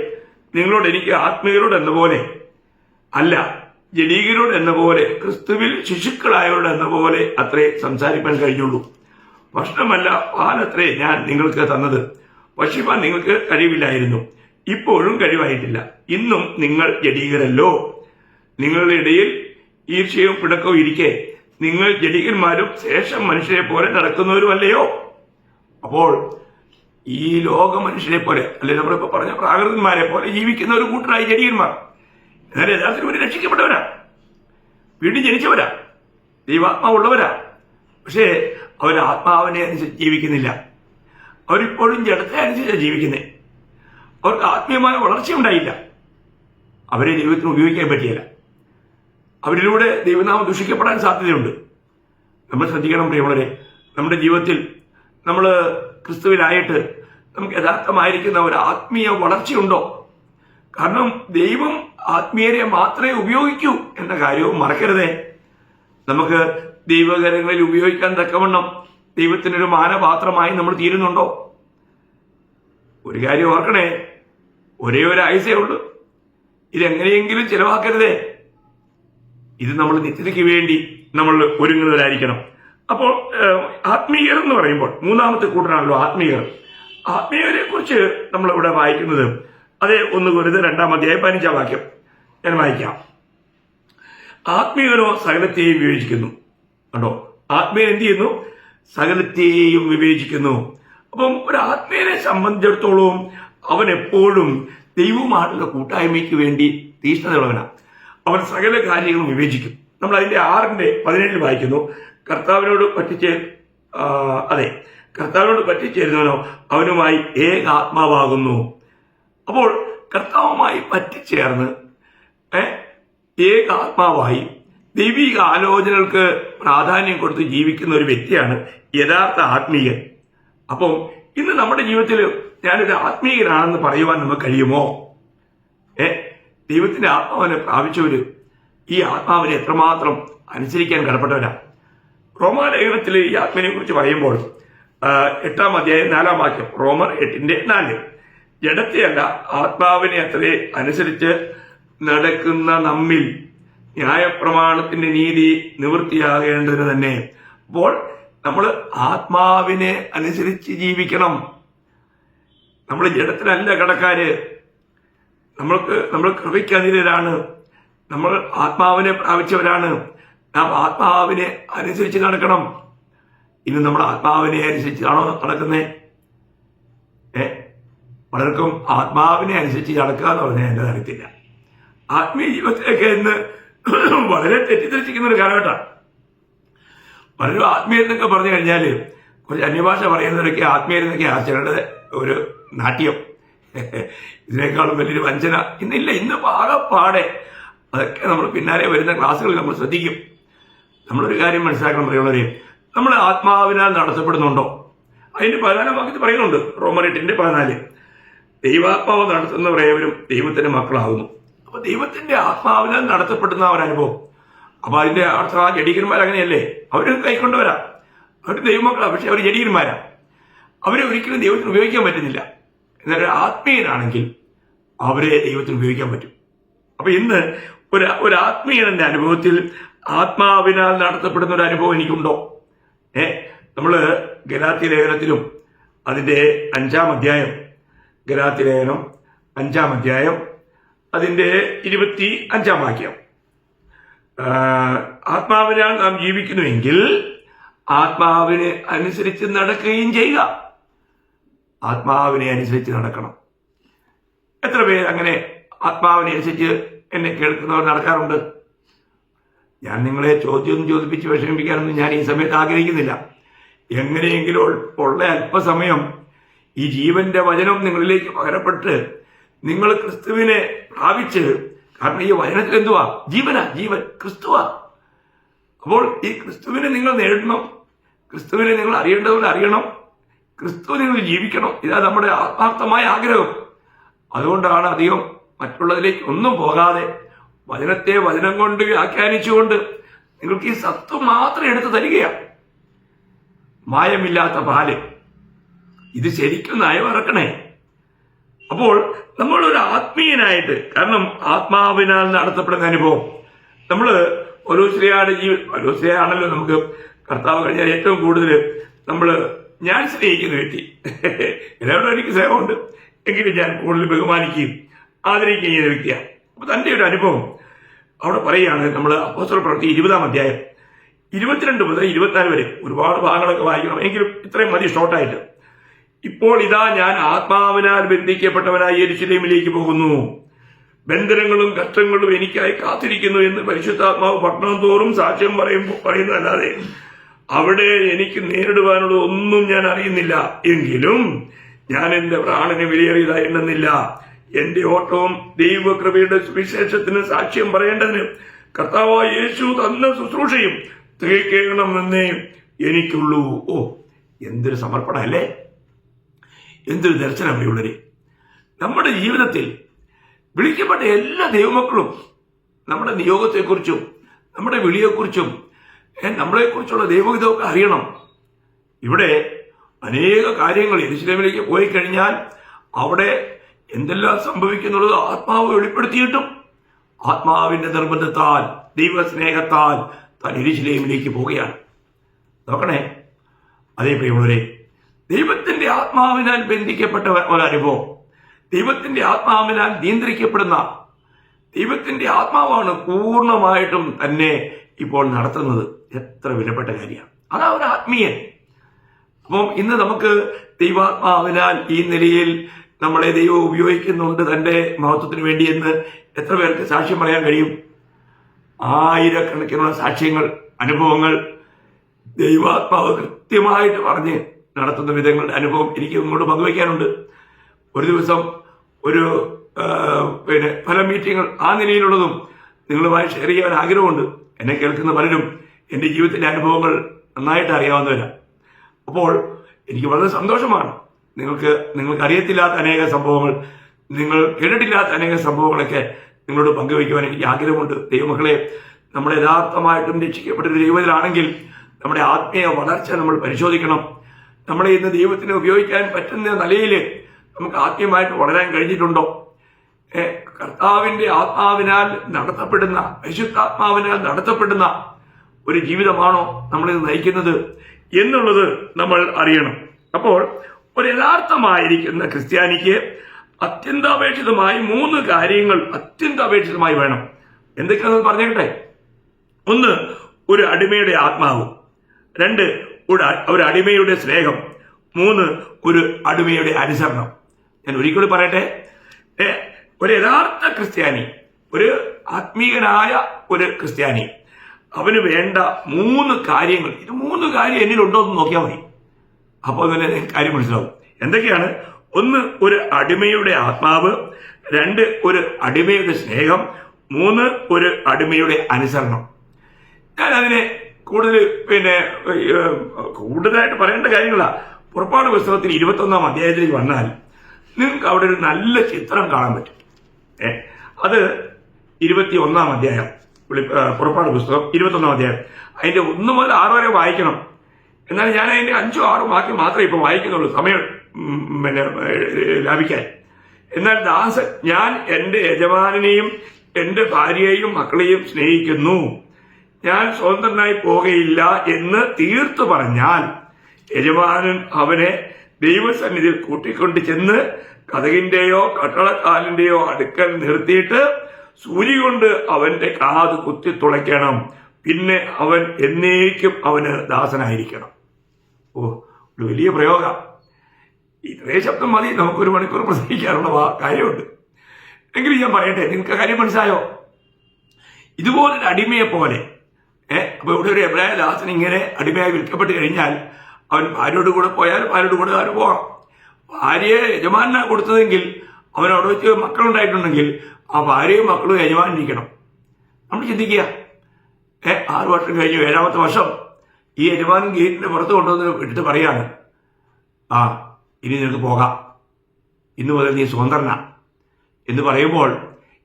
നിങ്ങളോട് എനിക്ക് ആത്മീയരോട് എന്ന പോലെ അല്ല, ജഡീകരോട് എന്ന പോലെ, ക്രിസ്തുവിൽ ശിശുക്കളായവരോട് എന്ന പോലെ അത്രേ സംസാരിക്കാൻ കഴിഞ്ഞുള്ളൂ. ഭക്ഷണമല്ല പാലത്രേ ഞാൻ നിങ്ങൾക്ക് തന്നത്. ഭക്ഷിപ്പാൻ നിങ്ങൾക്ക് കഴിവില്ലായിരുന്നു, ഇപ്പോഴും കഴിവായിട്ടില്ല. ഇന്നും നിങ്ങൾ ജഡീകരല്ലോ. നിങ്ങളുടെ ഇടയിൽ ഈർഷ്യവും പിണക്കവും ഇരിക്കെ നിങ്ങൾ ജഡീകന്മാരും ശേഷം മനുഷ്യരെ പോലെ നടക്കുന്നവരുമല്ലയോ? അപ്പോൾ ഈ ലോക മനുഷ്യരെ പോലെ, അല്ലെങ്കിൽ നമ്മളിപ്പോ പറഞ്ഞ പ്രാകൃതന്മാരെ പോലെ ജീവിക്കുന്ന ഒരു കൂട്ടരായി ജഡീകന്മാർ. എന്നാൽ യഥാർത്ഥത്തിൽ ഇവർ രക്ഷിക്കപ്പെട്ടവരാ, വീണ്ടും ജനിച്ചവരാ, ദൈവാത്മാവുള്ളവരാ. പക്ഷേ അവർ ആത്മാവിനെ അനുസരിച്ച് ജീവിക്കുന്നില്ല. അവരിപ്പോഴും ജഡത്തെ അനുസരിച്ചാണ് ജീവിക്കുന്നത്. അവർക്ക് ആത്മീയമായ വളർച്ചയുണ്ടായില്ല. അവരെ ദൈവത്തിന് ഉപയോഗിക്കാൻ പറ്റിയില്ല. അവരിലൂടെ ദൈവനാമം ദുഷിക്കപ്പെടാൻ സാധ്യതയുണ്ട്. നമ്മൾ ശ്രദ്ധിക്കണം പ്രിയമുള്ളവരെ. നമ്മുടെ ജീവിതത്തിൽ നമ്മൾ ക്രിസ്തുവിലായിട്ട് നമുക്ക് യഥാർത്ഥമായിരിക്കുന്ന ഒരു ആത്മീയ വളർച്ചയുണ്ടോ? കാരണം ദൈവം ആത്മീയരെ മാത്രമേ ഉപയോഗിക്കൂ എന്ന കാര്യവും മറക്കരുതേ. നമുക്ക് ദൈവകരങ്ങളിൽ ഉപയോഗിക്കാൻ തക്കവണ്ണം ദൈവത്തിനൊരു മാനപാത്രമായി നമ്മൾ തീരുന്നുണ്ടോ? ഒരു കാര്യം ഓർക്കണേ, ഒരേ ഒരു ആയുസേ ഉള്ളൂ. ഇതെങ്ങനെയെങ്കിലും ചെലവാക്കരുതേ. ഇത് നമ്മൾ നിത്യതയ്ക്ക് വേണ്ടി നമ്മൾ ഒരുങ്ങുന്നവരായിരിക്കണം. അപ്പോൾ ആത്മീയർ എന്ന് പറയുമ്പോൾ 3-ാമത്തെ കൂട്ടരാണല്ലോ ആത്മീയർ. ആത്മീയരെ കുറിച്ച് നമ്മൾ ഇവിടെ വായിക്കുന്നത് അതേ 1 കൊരിന്ത്യർ 2-ാം അധ്യായം 15-ാം വാക്യം ഞാൻ വായിക്കാം. ആത്മീയരോ സകലത്തെയും വിവേചിക്കുന്നു. കണ്ടോ, ആത്മീയൻ എന്ത് ചെയ്യുന്നു? സകലത്തെയും വിവേചിക്കുന്നു. അപ്പം ഒരു ആത്മീയനെ സംബന്ധിച്ചിടത്തോളം അവൻ എപ്പോഴും ദൈവവുമായിട്ടുള്ള കൂട്ടായ്മയ്ക്ക് വേണ്ടി തീഷ്ണതയുള്ളവനാണ്. അവൻ സകല കാര്യങ്ങളും വിവേചിക്കും. നമ്മൾ അതിന്റെ 6-17 വായിക്കുന്നു, കർത്താവിനോട് പറ്റിച്ചേരുന്നവനോ അവനുമായി ഏകാത്മാവാകുന്നു. അപ്പോൾ കർത്താവുമായി പറ്റിച്ചേർന്ന് ഏകാത്മാവായി ദൈവിക ആലോചനകൾക്ക് പ്രാധാന്യം കൊടുത്ത് ജീവിക്കുന്ന ഒരു വ്യക്തിയാണ് യഥാർത്ഥ ആത്മീയൻ. അപ്പം ഇന്ന് നമ്മുടെ ജീവിതത്തിൽ ഞാനൊരു ആത്മീയനാണെന്ന് പറയുവാൻ നമുക്ക് കഴിയുമോ? ദൈവത്തിന്റെ ആത്മാവിനെ പ്രാപിച്ചവര് ഈ ആത്മാവിനെ എത്രമാത്രം അനുസരിക്കാൻ കടപ്പെട്ടവരാ. റോമാലേഖനത്തിൽ ഈ ആത്മീയനെ കുറിച്ച് പറയുമ്പോൾ 8-ാം അധ്യായം 4-ാം വാക്യം, റോമർ 8:4, ജഡത്തെയല്ല ആത്മാവിനെ അത്രേ അനുസരിച്ച് നടക്കുന്ന നമ്മിൽ ന്യായപ്രമാണത്തിന്റെ നീതി നിവൃത്തിയാകേണ്ടതിന് തന്നെ. അപ്പോൾ നമ്മൾ ആത്മാവിനെ അനുസരിച്ച് ജീവിക്കണം. നമ്മൾ ജഡത്തിലല്ല കടക്കാര്. നമ്മൾ കൃപയ്ക്ക് അധീനരാണ്. നമ്മൾ ആത്മാവിനെ പ്രാപിച്ചവരാണ്. നാം ആത്മാവിനെ അനുസരിച്ച് നടക്കണം. ഇന്ന് നമ്മൾ ആത്മാവിനെ അനുസരിച്ചാണോ നടക്കുന്നേ? പലർക്കും ആത്മാവിനെ അനുസരിച്ച് നടക്കുക എന്ന് പറഞ്ഞാൽ എന്റെ അറിയത്തില്ല. ആത്മീയ ജീവിതത്തിലേക്ക് ഇന്ന് വളരെ തെറ്റിദ്ധരിച്ചിരിക്കുന്ന ഒരു കാലഘട്ടമാണ്. പലരും ആത്മീയർ എന്നൊക്കെ പറഞ്ഞു കഴിഞ്ഞാൽ കുറച്ച് അന്യഭാഷ പറയുന്നവരൊക്കെ ആത്മീയരെന്നൊക്കെ ചിലരുടെ ഒരു നാട്യം. ഇതിനേക്കാളും വലിയൊരു വഞ്ചന ഇന്നില്ല. ഇന്ന് പാകപ്പാടെ അതൊക്കെ നമ്മൾ പിന്നാലെ വരുന്ന ക്ലാസ്സുകളിൽ നമ്മൾ ശ്രദ്ധിക്കും. നമ്മളൊരു കാര്യം മനസ്സിലാക്കണം പ്രിയമുള്ളവരെ, നമ്മൾ ആത്മാവിനാൽ നടത്തപ്പെടുന്നുണ്ടോ? അതിന്റെ 14-ാം വാക്യത്തിൽ പറയുന്നുണ്ട്, റോമർ 8:14, ദൈവാത്മാവ് നടത്തുന്നവരേവരും ദൈവത്തിന്റെ മക്കളാകുന്നു. അപ്പൊ ദൈവത്തിന്റെ ആത്മാവിനാൽ നടത്തപ്പെടുന്ന ഒരനുഭവം. അപ്പൊ അതിന്റെ അർത്ഥം ആ ജഡീകന്മാർ അങ്ങനെയല്ലേ? അവർ കൈക്കൊണ്ടവരാ, അവർ ദൈവമക്കളാ, പക്ഷെ അവർ ജഡീകന്മാരാ. അവരെ ഒരിക്കലും ദൈവത്തിന് ഉപയോഗിക്കാൻ പറ്റുന്നില്ല. എന്നാൽ ആത്മീയനാണെങ്കിൽ അവരെ ദൈവത്തിന് ഉപയോഗിക്കാൻ പറ്റും. അപ്പൊ ഇന്ന് ഒരു ആത്മീയന്റെ അനുഭവത്തിൽ ആത്മാവിനാൽ നടത്തപ്പെടുന്ന ഒരു അനുഭവം എനിക്കുണ്ടോ? നമ്മള് ഗലാത്യ ലേഖനത്തിലും അതിന്റെ 5-ാം അധ്യായം, ഗലാത്യ ലേഖനം 5-ാം അധ്യായം അതിന്റെ 25-ാം വാക്യം, ആത്മാവിനാൽ നാം ജീവിക്കുന്നുവെങ്കിൽ ആത്മാവിനെ അനുസരിച്ച് നടക്കുകയും ചെയ്യുക. ആത്മാവിനെ അനുസരിച്ച് നടക്കണം. എത്ര പേര് അങ്ങനെ ആത്മാവിനെ അനുസരിച്ച് എന്നെ കേൾക്കുന്നവർ നടക്കാറുണ്ട്? ഞാൻ നിങ്ങളെ ചോദിപ്പിച്ച് വിഷമിപ്പിക്കാനൊന്നും ഞാൻ ഈ സമയത്ത് ആഗ്രഹിക്കുന്നില്ല. എങ്ങനെയെങ്കിലും ഉള്ള അല്പസമയം ഈ ജീവന്റെ വചനം നിങ്ങളിലേക്ക് പകരപ്പെട്ട് നിങ്ങൾ ക്രിസ്തുവിനെ പ്രാപിച്ച്, കാരണം ഈ വചനത്തിൽ എന്തുവാ? ജീവൻ ക്രിസ്തുവാ. അപ്പോൾ ഈ ക്രിസ്തുവിനെ നിങ്ങൾ നേടണം, ക്രിസ്തുവിനെ നിങ്ങൾ അറിയേണ്ടതുപോലെ അറിയണം, ക്രിസ്തു നിങ്ങൾ ജീവിക്കണം. ഇതാ നമ്മുടെ ആത്മാർത്ഥമായ ആഗ്രഹം. അതുകൊണ്ടാണ് അധികം മറ്റുള്ളതിലേക്ക് ഒന്നും പോകാതെ വചനത്തെ വചനം കൊണ്ട് വ്യാഖ്യാനിച്ചുകൊണ്ട് നിങ്ങൾക്ക് ഈ സത്വം മാത്രം എടുത്തു തരികയാണ്. മായമില്ലാത്ത പാല്, ഇത് ശരിക്കും നയമിറക്കണേ. അപ്പോൾ നമ്മളൊരു ആത്മീയനായിട്ട്, കാരണം ആത്മാവിനാൽ നടത്തപ്പെടുന്ന അനുഭവം, നമ്മൾ പൗലോസ്ലിയാണല്ലോ നമുക്ക് കർത്താവ് കഴിഞ്ഞാൽ ഏറ്റവും കൂടുതൽ ഞാൻ സ്നേഹിക്കുന്ന വ്യക്തി. എല്ലാവരും എനിക്ക് സ്നേഹമുണ്ട്, എങ്കിലും ഞാൻ കൂടുതൽ ബഹുമാനിക്കുകയും ആദരിക്കുകയും ചെയ്യുന്ന വ്യക്തിയാണ്. അപ്പൊ തന്റെ ഒരു അനുഭവം അവിടെ പറയുകയാണ്. നമ്മൾ അപ്പോസ്തല പ്രവൃത്തി 20-ാം അധ്യായം 22 മുതൽ 24 വരെ ഒരുപാട് ഭാഗങ്ങളൊക്കെ വായിക്കണം, എങ്കിലും ഇത്രയും മതി ഷോർട്ടായിട്ട്. ഇപ്പോൾ ഇതാ ഞാൻ ആത്മാവിനാൽ ബന്ധിക്കപ്പെട്ടവനായി യെരൂശലേമിലേക്ക് പോകുന്നു. ബന്ധനങ്ങളും കഷ്ടങ്ങളും എനിക്കായി കാത്തിരിക്കുന്നു എന്ന് പരിശുദ്ധാത്മാവ് പട്ടണം തോറും സാക്ഷ്യം പറയുന്നതല്ലാതെ അവിടെ എനിക്ക് നേരിടുവാനുള്ള ഒന്നും ഞാൻ അറിയുന്നില്ല. എങ്കിലും ഞാൻ എന്റെ പ്രാണന് വിലയേറിയതായി എണ്ണുന്നില്ല. എന്റെ ഓട്ടവും ദൈവകൃപയുടെ സുവിശേഷത്തിന് സാക്ഷ്യം പറയേണ്ടതിന് കർത്താവായ യേശു തന്ന ശുശ്രൂഷയും തികയ്ക്കണമെന്നേ എനിക്കുള്ളൂ. ഓ, എന്തൊരു സമർപ്പണം അല്ലേ! എന്തൊരു ദർശനം പ്രിയമുള്ളവരെ! നമ്മുടെ ജീവിതത്തിൽ വിളിക്കപ്പെട്ട എല്ലാ ദൈവമക്കളും നമ്മുടെ നിയോഗത്തെക്കുറിച്ചും നമ്മുടെ വിളിയെക്കുറിച്ചും നമ്മളെക്കുറിച്ചുള്ള ദൈവഹിതമൊക്കെ അറിയണം. ഇവിടെ അനേക കാര്യങ്ങൾ യെരൂശലേമിലേക്ക് പോയി കഴിഞ്ഞാൽ അവിടെ എന്തെല്ലാം സംഭവിക്കുന്നുള്ളത് ആത്മാവ് വെളിപ്പെടുത്തിയിട്ടും ആത്മാവിന്റെ നിർബന്ധത്താൽ ദൈവസ്നേഹത്താൽ താൻ യെരൂശലേമിലേക്ക് പോവുകയാണ്. നോക്കണേ, അതേ പ്രിയമുള്ളവരെ, ദൈവത്തിന്റെ ആത്മാവിനാൽ ബന്ധിക്കപ്പെട്ട ഒരനുഭവം, ദൈവത്തിന്റെ ആത്മാവിനാൽ നിയന്ത്രിക്കപ്പെടുന്ന ദൈവത്തിന്റെ ആത്മാവാണ് പൂർണ്ണമായിട്ടും തന്നെ ഇപ്പോൾ നടത്തുന്നത്. എത്ര വിലപ്പെട്ട കാര്യമാണ്! അതാ ഒരു ആത്മീയൻ. അപ്പം ഇന്ന് നമുക്ക് ദൈവാത്മാവിനാൽ ഈ നിലയിൽ നമ്മളെ ദൈവം ഉപയോഗിക്കുന്നുണ്ട് തന്റെ മഹത്വത്തിന് വേണ്ടി എന്ന് എത്ര പേർക്ക് സാക്ഷ്യം പറയാൻ കഴിയും? ആയിരക്കണക്കിനുള്ള സാക്ഷ്യങ്ങൾ, അനുഭവങ്ങൾ ദൈവാത്മാവ് കൃത്യമായിട്ട് പറഞ്ഞ് നടത്തുന്ന വിധങ്ങളുടെ അനുഭവം എനിക്ക് ഇങ്ങോട്ട് പങ്കുവയ്ക്കാനുണ്ട്. ഒരു ദിവസം ഒരു പല മീറ്റിങ്ങുകൾ ആ നിലയിലുള്ളതും നിങ്ങളുമായി ഷെയർ ചെയ്യാൻ ആഗ്രഹമുണ്ട്. എന്നെ കേൾക്കുന്ന പലരും എൻ്റെ ജീവിതത്തിലെ അനുഭവങ്ങൾ നന്നായിട്ട് അറിയാവുന്നവരാണ്. അപ്പോൾ എനിക്ക് വളരെ സന്തോഷമാണ്. നിങ്ങൾക്ക് അറിയത്തില്ലാത്ത അനേക സംഭവങ്ങൾ, നിങ്ങൾ കേട്ടിട്ടില്ലാത്ത അനേക സംഭവങ്ങളൊക്കെ നിങ്ങളോട് പങ്കുവയ്ക്കുവാൻ എനിക്ക് ആഗ്രഹമുണ്ട്. ദൈവമക്കളെ, നമ്മൾ യഥാർത്ഥമായിട്ടും രക്ഷിക്കപ്പെട്ടൊരു ദൈവത്തിലാണെങ്കിൽ നമ്മുടെ ആത്മീയ വളർച്ച നമ്മൾ പരിശോധിക്കണം. നമ്മളെ ഇന്ന് ദൈവത്തിന് ഉപയോഗിക്കാൻ പറ്റുന്ന നിലയിൽ നമുക്ക് ആത്മീയമായിട്ട് വളരാൻ കഴിഞ്ഞിട്ടുണ്ടോ? കർത്താവിന്റെ ആത്മാവിനാൽ നടത്തപ്പെടുന്ന, പരിശുദ്ധാത്മാവിനാൽ നടത്തപ്പെടുന്ന ഒരു ജീവിതമാണോ നമ്മളിത് നയിക്കുന്നത് എന്നുള്ളത് നമ്മൾ അറിയണം. അപ്പോൾ ഒരു യഥാർത്ഥമായിരിക്കുന്ന ക്രിസ്ത്യാനിക്ക് അത്യന്താപേക്ഷിതമായി 3 കാര്യങ്ങൾ അത്യന്താപേക്ഷിതമായി വേണം. എന്തൊക്കെയാണെന്ന് പറഞ്ഞേക്കട്ടെ. 1, ഒരു അടിമയുടെ ആത്മാവ്. 2, ഒരു അടിമയുടെ സ്നേഹം. 3, ഒരു അടിമയുടെ അനുസരണം. ഞാൻ ഒരിക്കലും പറയട്ടെ, ഒരു യഥാർത്ഥ ക്രിസ്ത്യാനി, ഒരു ആത്മീയനായ ഒരു ക്രിസ്ത്യാനി, അവന് വേണ്ട 3 കാര്യങ്ങൾ, ഇത് 3 കാര്യം എന്നിലുണ്ടോ എന്ന് നോക്കിയാൽ മതി. അപ്പോൾ തന്നെ കാര്യം മനസ്സിലാവും. എന്തൊക്കെയാണ്? 1, ഒരു അടിമയുടെ ആത്മാവ്. 2, ഒരു അടിമയുടെ സ്നേഹം. 3, ഒരു അടിമയുടെ അനുസരണം. ഞാൻ അതിനെ കൂടുതലായിട്ട് പറയേണ്ട കാര്യങ്ങളാ. പുറപ്പാട് പുസ്തകത്തിൽ 21-ാം അധ്യായത്തിലേക്ക് വന്നാൽ നിങ്ങൾക്ക് അവിടെ ഒരു നല്ല ചിത്രം കാണാൻ പറ്റും. അത് 21-ാം അധ്യായം, പുറപ്പാട് പുസ്തകം 21-ാം അധ്യായം, അതിന്റെ 1 മുതൽ 6 വരെ വായിക്കണം. എന്നാൽ ഞാൻ അതിന്റെ 5 6 വാക്യം മാത്രമേ ഇപ്പൊ വായിക്കുന്നുള്ളൂ, സമയം ലാഭിക്കാൻ. എന്നാൽ ദാസൻ, ഞാൻ എന്റെ യജമാനെയും എന്റെ ഭാര്യയെയും മക്കളെയും സ്നേഹിക്കുന്നു, ഞാൻ സ്വതന്ത്രനായി പോകയില്ല എന്ന് തീർത്തു പറഞ്ഞാൽ യജമാനൻ അവനെ ദൈവസന്നിധിയിൽ കൂട്ടിക്കൊണ്ട് ചെന്ന് കതകിന്റെയോ കട്ടളക്കാലിന്റെയോ അടുക്കൽ നിർത്തിയിട്ട് സൂചി കൊണ്ട് അവന്റെ കാത് കുത്തി തുളയ്ക്കണം. പിന്നെ അവൻ എന്നേക്കും അവന് ദാസനായിരിക്കണം. ഒരു വലിയ പ്രയോഗം. ഇത്രയും ശബ്ദം മതി നമുക്കൊരു മണിക്കൂർ പ്രസംഗിക്കാനുള്ള കാര്യമുണ്ട്. എങ്കിലും ഞാൻ പറയട്ടെ, നിങ്ങൾക്ക് കാര്യം മനസ്സിലായോ? ഇതുപോലൊരു അടിമയെ പോലെ അപ്പൊ ഇവിടെ ഒരു എബ്രായ ദാസൻ ഇങ്ങനെ അടിമയായി വിൽക്കപ്പെട്ട് കഴിഞ്ഞാൽ അവൻ ഭാര്യയോട് കൂടെ പോയാൽ ഭാര്യയോട് കൂടെ അവന് പോകാം. ഭാര്യയെ യജമാനാണ് കൊടുത്തതെങ്കിൽ അവൻ അവിടെ വെച്ച് മക്കളുണ്ടായിട്ടുണ്ടെങ്കിൽ ആ ഭാര്യയും മക്കളും യജമാനിരിക്കണം. നമ്മൾ ചിന്തിക്കുക, 6 വർഷം കഴിഞ്ഞു, 7ാമത്തെ വർഷം ഈ യജമാനൻ ഗേറ്റിന്റെ പുറത്ത് കൊണ്ടുവന്ന് എടുത്ത് പറയാണ്, ഇനി നിനക്ക് പോകാം, ഇന്ന് മുതൽ നീ സ്വതന്ത്രനാ എന്ന് പറയുമ്പോൾ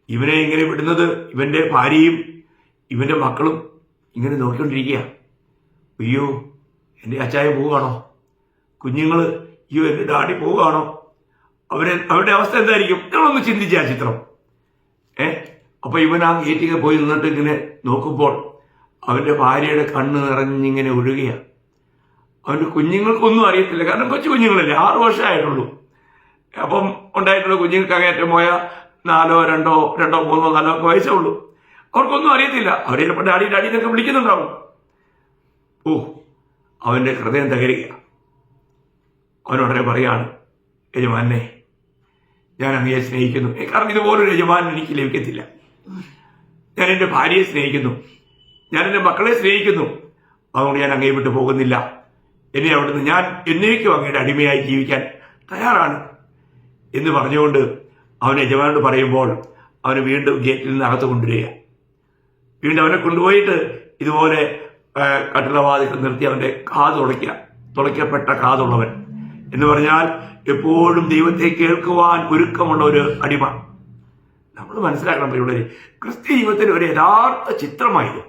ഇവനെ ഇങ്ങനെ വിടുന്നത് ഇവന്റെ ഭാര്യയും ഇവന്റെ മക്കളും ഇങ്ങനെ നോക്കിക്കൊണ്ടിരിക്കുക. അയ്യോ എൻ്റെ അച്ചായൻ പോവുകയാണോ, കുഞ്ഞുങ്ങൾ അയ്യോ എൻ്റെ ഡാഡി പോവുകയാണോ, അവരുടെ അവസ്ഥ എന്തായിരിക്കും? ഞങ്ങളൊന്ന് ചിന്തിച്ച ആ ചിത്രം. അപ്പൊ ഇവൻ ആ ഗേറ്റിൽ പോയി നിന്നിട്ട് ഇങ്ങനെ നോക്കുമ്പോൾ അവന്റെ ഭാര്യയുടെ കണ്ണ് നിറഞ്ഞിങ്ങനെ ഒഴുകുക. അവന്റെ കുഞ്ഞുങ്ങൾക്കൊന്നും അറിയത്തില്ല, കാരണം കൊച്ചു കുഞ്ഞുങ്ങളല്ലേ, 6 വർഷമായിട്ടുള്ളൂ. അപ്പം ഉണ്ടായിട്ടുള്ള കുഞ്ഞുങ്ങൾക്ക് അങ്ങേറ്റം പോയ 4, 2, 3, 4 ഒക്കെ വയസ്സേ ഉള്ളൂ. അവർക്കൊന്നും അറിയത്തില്ല. അവരെ ചിലപ്പോൾ ഡാഡി ഡാഡി എന്നൊക്കെ വിളിക്കുന്നുണ്ടാവും. അവന്റെ ഹൃദയം തകരുക. അവനുടനെ പറയാണ്, യജമാനെ ഞാൻ അങ്ങയെ സ്നേഹിക്കുന്നു, കാരണം ഇതുപോലൊരു യജമാനൻ എനിക്ക് ലഭിക്കത്തില്ല. ഞാൻ എൻ്റെ ഭാര്യയെ സ്നേഹിക്കുന്നു, ഞാൻ എൻ്റെ മക്കളെ സ്നേഹിക്കുന്നു, അതുകൊണ്ട് ഞാൻ അങ്ങയെ വിട്ടു പോകുന്നില്ല. എന്നെ അവിടുന്ന് ഞാൻ എന്നേക്കും അങ്ങയുടെ അടിമയായി ജീവിക്കാൻ തയ്യാറാണ് എന്ന് പറഞ്ഞുകൊണ്ട് അവൻ യജമാനോട് പറയുമ്പോൾ അവന് വീണ്ടും ഗേറ്റിൽ നിന്ന് അകത്ത് കൊണ്ടുവരിക. വീണ്ടും അവനെ കൊണ്ടുപോയിട്ട് ഇതുപോലെ കട്ടിളവാതിൽ നിർത്തി അവന്റെ കാത് തുളയ്ക്കപ്പെട്ട കാതുള്ളവൻ എന്ന് പറഞ്ഞാൽ എപ്പോഴും ദൈവത്തെ കേൾക്കുവാൻ ഒരുക്കമുള്ള ഒരു അടിമ. നമ്മൾ മനസ്സിലാക്കണം പ്രിയമുള്ളവരെ, ക്രിസ്ത്യ ജീവിതത്തിന് ഒരു യഥാർത്ഥ ചിത്രമായത്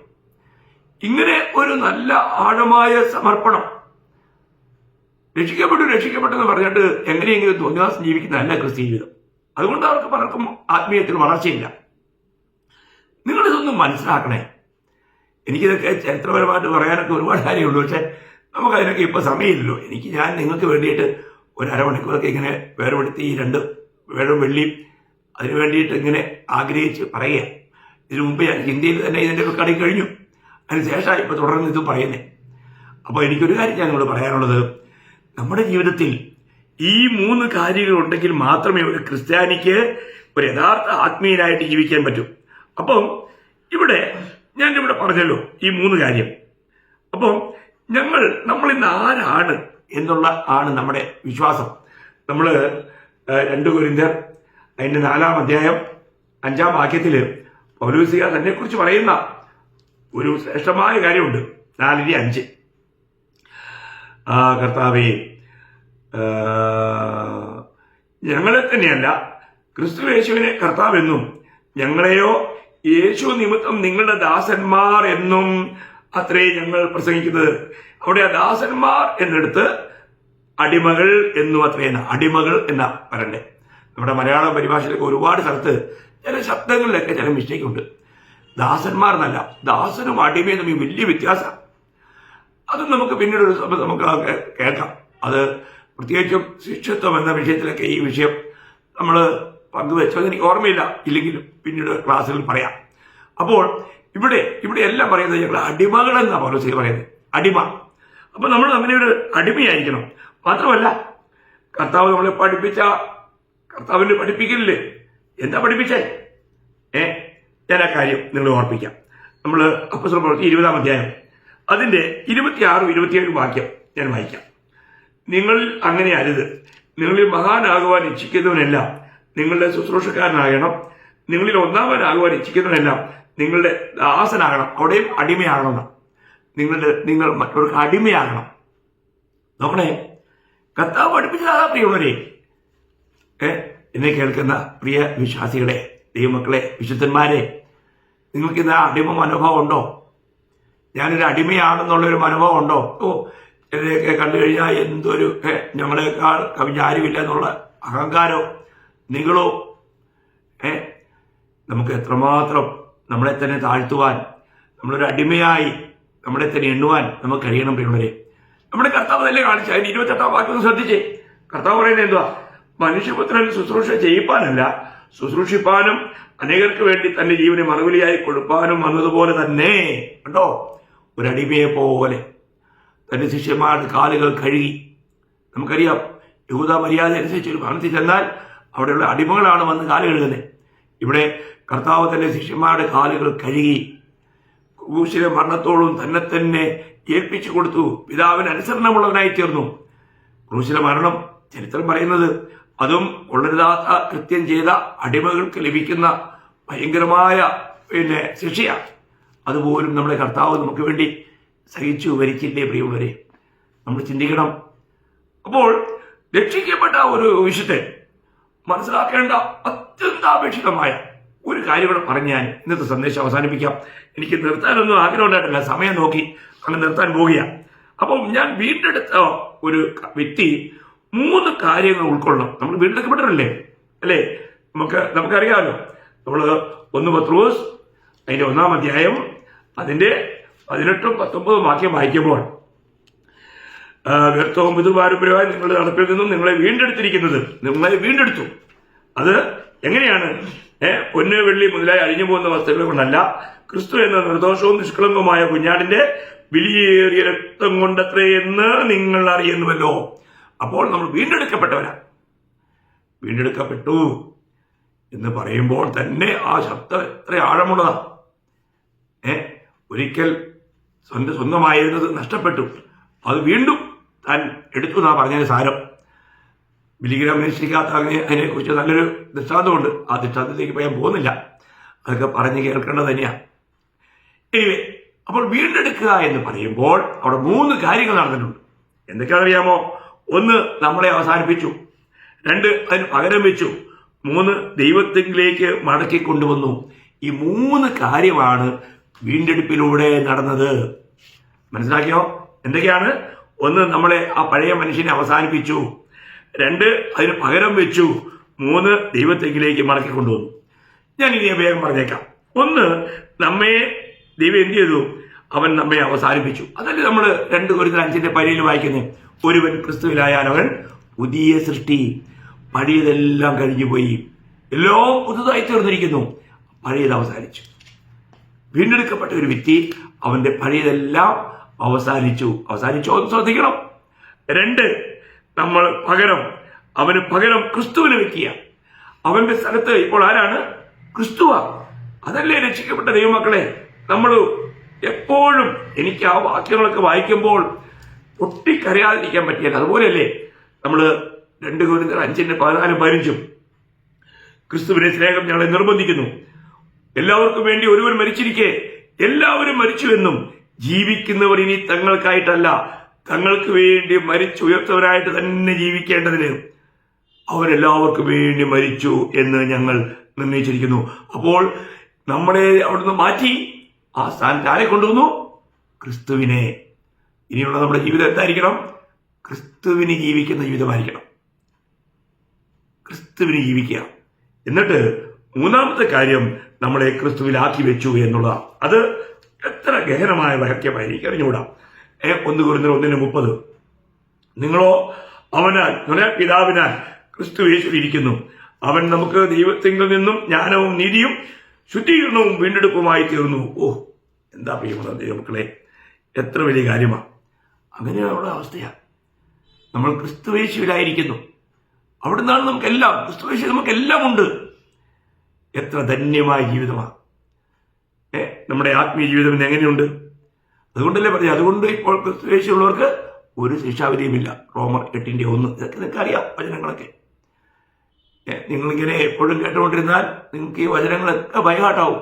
ഇങ്ങനെ ഒരു നല്ല ആഴമായ സമർപ്പണം. രക്ഷിക്കപ്പെട്ടെന്ന് പറഞ്ഞിട്ട് എങ്ങനെയെങ്കിലും തോന്നിവാസം ജീവിക്കുന്നതല്ല ക്രിസ്ത്യ ജീവിതം. അതുകൊണ്ട് അവർക്ക് പലർക്കും ആത്മീയത്തിൽ വളർച്ചയില്ല. നിങ്ങളിതൊന്നും മനസ്സിലാക്കണേ. എനിക്കിതൊക്കെ ചരിത്രപരമായിട്ട് പറയാനൊക്കെ ഒരുപാട് കാര്യമുള്ളൂ, പക്ഷെ നമുക്കതിനൊക്കെ ഇപ്പൊ സമയമില്ലല്ലോ. ഞാൻ നിങ്ങൾക്ക് വേണ്ടിയിട്ട് ഒരു അരമണിക്കൂറൊക്കെ ഇങ്ങനെ വേർപെടുത്തി 2 വേഴും വെള്ളിയും അതിനു വേണ്ടിയിട്ട് ഇങ്ങനെ ആഗ്രഹിച്ച് പറയുക. ഇതിനു മുമ്പ് ഞാൻ ഹിന്ദിയിൽ തന്നെ ഇതിന്റെ റെക്കോർഡിങ് കഴിഞ്ഞു, അതിനുശേഷമാണ് ഇപ്പൊ തുടർന്ന് ഇത് പറയുന്നത്. അപ്പോൾ എനിക്കൊരു കാര്യം ഞാൻ നിങ്ങളോട് പറയാനുള്ളത്, നമ്മുടെ ജീവിതത്തിൽ ഈ 3 കാര്യങ്ങൾ ഉണ്ടെങ്കിൽ മാത്രമേ ഒരു ക്രിസ്ത്യാനിക്ക് ഒരു യഥാർത്ഥ ആത്മീയനായിട്ട് ജീവിക്കാൻ പറ്റൂ. അപ്പം ഞാനിവിടെ പറഞ്ഞല്ലോ ഈ 3 കാര്യം. അപ്പം നമ്മൾ ഇന്ന് ആരാണ് എന്നുള്ള ആണ് നമ്മുടെ വിശ്വാസം. നമ്മൾ 2 കൊരിന്ത്യർ അതിന്റെ 4-ാം അധ്യായം 5-ാം വാക്യത്തില് പൗലോസ്ലീഹ തന്നെ കുറിച്ച് പറയുന്ന ഒരു ശ്രേഷ്ഠമായ കാര്യമുണ്ട്. 4:5 കർത്താവേ, ഞങ്ങളെ തന്നെയല്ല ക്രിസ്തു യേശുവിനെ കർത്താവെന്നും ഞങ്ങളെയോ യേശു നിമിത്തം നിങ്ങളുടെ ദാസന്മാർ എന്നും അത്രേ ഞങ്ങൾ പ്രസംഗിക്കുന്നത്. അവിടെ ആ ദാസന്മാർ എന്നെടുത്ത് അടിമകൾ എന്നും അത്രേന അടിമകൾ എന്നാ പറയണ്ടേ. നമ്മുടെ മലയാള പരിഭാഷയിലൊക്കെ ഒരുപാട് സ്ഥലത്ത് ചില ശബ്ദങ്ങളിലൊക്കെ ചില മിസ്റ്റേക്ക് ഉണ്ട്. ദാസന്മാർ എന്നല്ല, ദാസനും അടിമയും തമ്മിൽ വലിയ വ്യത്യാസം. അതും നമുക്ക് പിന്നീട് നമുക്ക് കേൾക്കാം. അത് പ്രത്യേകിച്ചും ശിഷ്യത്വം എന്ന വിഷയത്തിലൊക്കെ ഈ വിഷയം നമ്മൾ പങ്കുവെച്ചത് എനിക്ക് ഓർമ്മയില്ല, ഇല്ലെങ്കിലും പിന്നീട് ക്ലാസ്സുകളിൽ പറയാം. അപ്പോൾ ഇവിടെ എല്ലാം പറയുന്നത് ഞങ്ങൾ അടിമകൾ എന്നാണ് പൗലോസ് പറയുന്നത്, അടിമ. അപ്പൊ നമ്മൾ അങ്ങനെ ഒരു അടിമയായിരിക്കണം. മാത്രമല്ല കർത്താവ് നമ്മളെ കർത്താവിന്റെ പഠിപ്പിക്കലില്ലേ, എന്താ പഠിപ്പിച്ചേ? ഞാൻ ആ കാര്യം നിങ്ങൾ ഓർപ്പിക്കാം. നമ്മൾ അപ്പോസ്തല പ്രവൃത്തി 20-ാം അധ്യായം അതിന്റെ 26, 27 വാക്യം ഞാൻ വായിക്കാം. നിങ്ങൾ അങ്ങനെ അരുത്, നിങ്ങളിൽ മഹാനാകുവാൻ ഇച്ഛിക്കുന്നവനെല്ലാം നിങ്ങളുടെ ശുശ്രൂഷക്കാരനാകണം, നിങ്ങളിൽ ഒന്നാമനാകുവാൻ ഇച്ഛിക്കുന്നവനെല്ലാം നിങ്ങളുടെ ദാസനാകണം. അവിടെയും അടിമയാകണം. നിങ്ങൾ മറ്റവർക്ക് അടിമയാകണം. നോക്കണേ, കർത്താവ് പഠിപ്പിച്ചതാ പ്രിയമുള്ളവരെ. എന്നെ കേൾക്കുന്ന പ്രിയ വിശ്വാസികളെ, ദൈവമക്കളെ, വിശുദ്ധന്മാരെ, നിങ്ങൾക്ക് ഇന്ന് അടിമ മനോഭാവം ഉണ്ടോ? ഞാനൊരു അടിമയാണെന്നുള്ളൊരു മനോഭാവം ഉണ്ടോ? ചിലരെയൊക്കെ കണ്ടു കഴിഞ്ഞാൽ എന്തൊരു ഞങ്ങളെക്കാൾ കവിഞ്ഞാരുമില്ല എന്നുള്ള അഹങ്കാരോ നിങ്ങളോ. നമുക്ക് എത്രമാത്രം നമ്മളെ തന്നെ താഴ്ത്തുവാൻ, നമ്മളൊരു അടിമയായി നമ്മളെ തന്നെ എണ്ണുവാൻ നമുക്ക് കഴിയണം പ്രിയമുള്ളവരെ. നമ്മുടെ കർത്താവ് തന്നെ കാണിച്ചു. അതിന് 28-ാം വാക്യം ഒന്ന് ശ്രദ്ധിച്ചേ. കർത്താവ് പറയുന്നത് എന്തുവാ? മനുഷ്യപുത്രൻ ശുശ്രൂഷ ചെയ്യിപ്പാനല്ല, ശുശ്രൂഷിപ്പാനും അനേകർക്ക് വേണ്ടി തന്റെ ജീവനെ മറുപടിയായി കൊടുപ്പാനും വന്നതുപോലെ തന്നെ. കണ്ടോ, ഒരടിമയെ പോലെ തന്റെ ശിഷ്യന്മാരുടെ കാലുകൾ കഴുകി. നമുക്കറിയാം യഹൂദ മര്യാദ അനുസരിച്ച് ഒരു ഭവനത്തിൽ ചെന്നാൽ അവിടെയുള്ള അടിമകളാണ് വന്ന് കാല് കഴുകുന്നത്. ഇവിടെ കർത്താവ് തന്റെ ശിഷ്യന്മാരുടെ കാലുകൾ കഴുകി ക്രൂശിലെ മരണത്തോളം തന്നെ ഏൽപ്പിച്ചു കൊടുത്തു. പിതാവിന് അനുസരണമുള്ളവനായി തീർന്നു. ക്രൂശിലെ മരണം ചരിത്രം പറയുന്നത് അതും കൊള്ളരുതാത്ത കൃത്യം ചെയ്ത അടിമകൾക്ക് ലഭിക്കുന്ന ഭയങ്കരമായ ശിക്ഷയാണ്. അതുപോലും നമ്മുടെ കർത്താവ് നമുക്ക് വേണ്ടി സഹിച്ചു വരിച്ചില്ലേ പ്രിയമുള്ളവരെ? നമ്മൾ ചിന്തിക്കണം. അപ്പോൾ രക്ഷിക്കപ്പെട്ട ഒരു വിശുദ്ധൻ മനസ്സിലാക്കേണ്ട അത്യന്താപേക്ഷിതമായ ഒരു കാര്യം കൂടെ പറഞ്ഞ് ഞാൻ ഇന്നത്തെ സന്ദേശം അവസാനിപ്പിക്കാം. എനിക്ക് നിർത്താനൊന്നും ആഗ്രഹം ഉണ്ടായിട്ടില്ല, സമയം നോക്കി അങ്ങനെ നിർത്താൻ പോവുകയാണ്. അപ്പം ഞാൻ വീണ്ടെടുത്ത ഒരു വ്യക്തി 3 കാര്യങ്ങൾ ഉൾക്കൊള്ളണം. നമ്മൾ വീണ്ടെടുക്കപ്പെട്ടവരല്ലേ അല്ലേ? നമുക്കറിയാമല്ലോ. നമ്മൾ 1 പത്രോസ് അതിന്റെ 1-ാം അധ്യായം അതിന്റെ 18-ഉം 19-ഉം വാക്യം വായിക്കുമ്പോൾ വ്യർത്ഥവും പിതൃപാരമ്പര്യമായി നിങ്ങളുടെ നടപ്പിൽ നിന്നും നിങ്ങളെ വീണ്ടെടുത്തിരിക്കുന്നത്, നിങ്ങളെ വീണ്ടെടുത്തു. അത് എങ്ങനെയാണ്? പൊന്ന് വെള്ളി മുതലായി അഴിഞ്ഞു പോകുന്ന വസ്തുക്കളെ കൊണ്ടല്ല, ക്രിസ്തു എന്ന നിർദോഷവും നിഷ്കളങ്കവുമായ കുഞ്ഞാടിന്റെ വിലയേറിയ രക്തം കൊണ്ടത്രേ എന്ന് നിങ്ങൾ അറിയുന്നുവല്ലോ. അപ്പോൾ നമ്മൾ വീണ്ടെടുക്കപ്പെട്ടവരാ. വീണ്ടെടുക്കപ്പെട്ടു എന്ന് പറയുമ്പോൾ തന്നെ ആ ശബ്ദം എത്ര ആഴമുള്ളതാ. ഒരിക്കൽ സ്വന്തമായിരുന്നത് നഷ്ടപ്പെട്ടു, അത് വീണ്ടും താൻ എടുത്തു എന്നാ പറഞ്ഞതിന് സാരം. ബിലിഗ്രാം നിശ്ചയിക്കാത്ത അതിനെക്കുറിച്ച് നല്ലൊരു ദൃഷ്ടാന്തമുണ്ട്. ആ ദൃഷ്ടാന്തത്തിലേക്ക് പോയാൻ പോകുന്നില്ല, അതൊക്കെ പറഞ്ഞ് കേൾക്കേണ്ടത് തന്നെയാണ്. അപ്പോൾ വീണ്ടെടുക്കുക എന്ന് പറയുമ്പോൾ അവിടെ 3 കാര്യങ്ങൾ നടന്നിട്ടുണ്ട്. എന്തൊക്കെയാണെന്നറിയാമോ? 1, നമ്മളെ അവസാനിപ്പിച്ചു. 2, അതിന് പകരം വെച്ചു. 3, ദൈവത്തിലേക്ക് മടക്കി കൊണ്ടുവന്നു. ഈ 3 കാര്യമാണ് വീണ്ടെടുപ്പിലൂടെ നടന്നത്. മനസ്സിലാക്കിയോ? എന്തൊക്കെയാണ്? 1, നമ്മളെ ആ പഴയ മനുഷ്യനെ അവസാനിപ്പിച്ചു. 2, അതിന് പകരം വെച്ചു. 3, ദൈവത്തിലേക്ക് മടക്കി കൊണ്ടുവന്നു. ഞാൻ ഇനി വേഗം പറഞ്ഞേക്കാം. 1, നമ്മെ ദൈവം എന്ത് ചെയ്തു? അവൻ നമ്മെ അവസാനിപ്പിച്ചു. അതല്ലേ നമ്മൾ 2 കൊരിന്ത്യർ 5-ന്റെ 10 വായിക്കുന്നത്? ഒരുവൻ ക്രിസ്തുവിലായാൽ അവൻ പുതിയ സൃഷ്ടി, പഴയതെല്ലാം കഴിഞ്ഞുപോയി, എല്ലാം പുതുതായി തീർന്നിരിക്കുന്നു, പഴയത് അവസാനിച്ചു. വീണ്ടെടുക്കപ്പെട്ട ഒരു വ്യക്തി അവന്റെ പഴയതെല്ലാം അവസാനിച്ചോ എന്ന് ശ്രദ്ധിക്കണം. 2, നമ്മൾ അവന് പകരം ക്രിസ്തുവിനെ വെക്കുക. അവന്റെ സ്ഥലത്ത് ഇപ്പോൾ ആരാണ്? ക്രിസ്തുവാ. അതല്ലേ രക്ഷിക്കപ്പെട്ട ദൈവമക്കളെ? നമ്മൾ എപ്പോഴും, എനിക്ക് ആ വാക്യങ്ങളൊക്കെ വായിക്കുമ്പോൾ പൊട്ടിക്കരയാതിരിക്കാൻ പറ്റിയല്ല. അതുപോലെയല്ലേ നമ്മൾ 2 കൊരിന്ത്യർ 5-ന്റെ 14-15 ക്രിസ്തുവിനെ സ്നേഹം ഞങ്ങളെ നിർബന്ധിക്കുന്നു, എല്ലാവർക്കും വേണ്ടി ഒരുവൻ മരിച്ചിരിക്കെ എല്ലാവരും മരിച്ചുവെന്നും ജീവിക്കുന്നവർ ഇനി തങ്ങൾക്കായിട്ടല്ല തങ്ങൾക്ക് വേണ്ടി മരിച്ചുയർത്തവരായിട്ട് തന്നെ ജീവിക്കേണ്ടതിന് അവരെല്ലാവർക്കും വേണ്ടി മരിച്ചു എന്ന് ഞങ്ങൾ നിർണയിച്ചിരിക്കുന്നു. അപ്പോൾ നമ്മളെ അവിടുന്ന് മാറ്റി ആ സ്ഥാനത്ത് ആരെ കൊണ്ടുവന്നു? ക്രിസ്തുവിനെ. ഇനിയുള്ള നമ്മുടെ ജീവിതം എന്തായിരിക്കണം? ക്രിസ്തുവിന് ജീവിക്കുന്ന ജീവിതമായിരിക്കണം. ക്രിസ്തുവിന് ജീവിക്കുക. എന്നിട്ട് 3-ാമത്തെ കാര്യം നമ്മളെ ക്രിസ്തുവിലാക്കി വെച്ചു എന്നുള്ളതാണ്. അത് എത്ര ഗഹനമായ വാക്യമായി എനിക്ക് അറിഞ്ഞുകൂടാ. 1 കൊരിന്ത്യർ 1:30 നിങ്ങളോ അവനാൽ പിതാവിനാൽ ക്രിസ്തു യേശുവിൽ ഇരിക്കുന്നു, അവൻ നമുക്ക് ദൈവത്തിൽ നിന്നും ജ്ഞാനവും നീതിയും ശുദ്ധീകരണവും വീണ്ടെടുപ്പുമായി തീർന്നു. എന്താ പ്രിയമുള്ള ദൈവമക്കളെ, എത്ര വലിയ കാര്യമാണ്! അങ്ങനെയുള്ള അവസ്ഥയാണ്. നമ്മൾ ക്രിസ്തുവേശുവിലായിരിക്കുന്നു. അവിടുന്നാണ് നമുക്കെല്ലാം. ക്രിസ്തുവേശു നമുക്കെല്ലാം ഉണ്ട്. എത്ര ധന്യമായ ജീവിതമാണ് നമ്മുടെ ആത്മീയ ജീവിതം. ഇന്ന് എങ്ങനെയുണ്ട്? അതുകൊണ്ടല്ലേ പറയാം, അതുകൊണ്ട് ഇപ്പോൾ ക്രിസ്തുവേശുള്ളവർക്ക് ഒരു ശിക്ഷാവിധിയുമില്ല. റോമർ 8:1. ഇതൊക്കെ നിങ്ങൾക്ക് അറിയാം വചനങ്ങളൊക്കെ. നിങ്ങളിങ്ങനെ എപ്പോഴും കേട്ടുകൊണ്ടിരുന്നാൽ നിങ്ങൾക്ക് ഈ വചനങ്ങളൊക്കെ ഭയഘാട്ടാവും.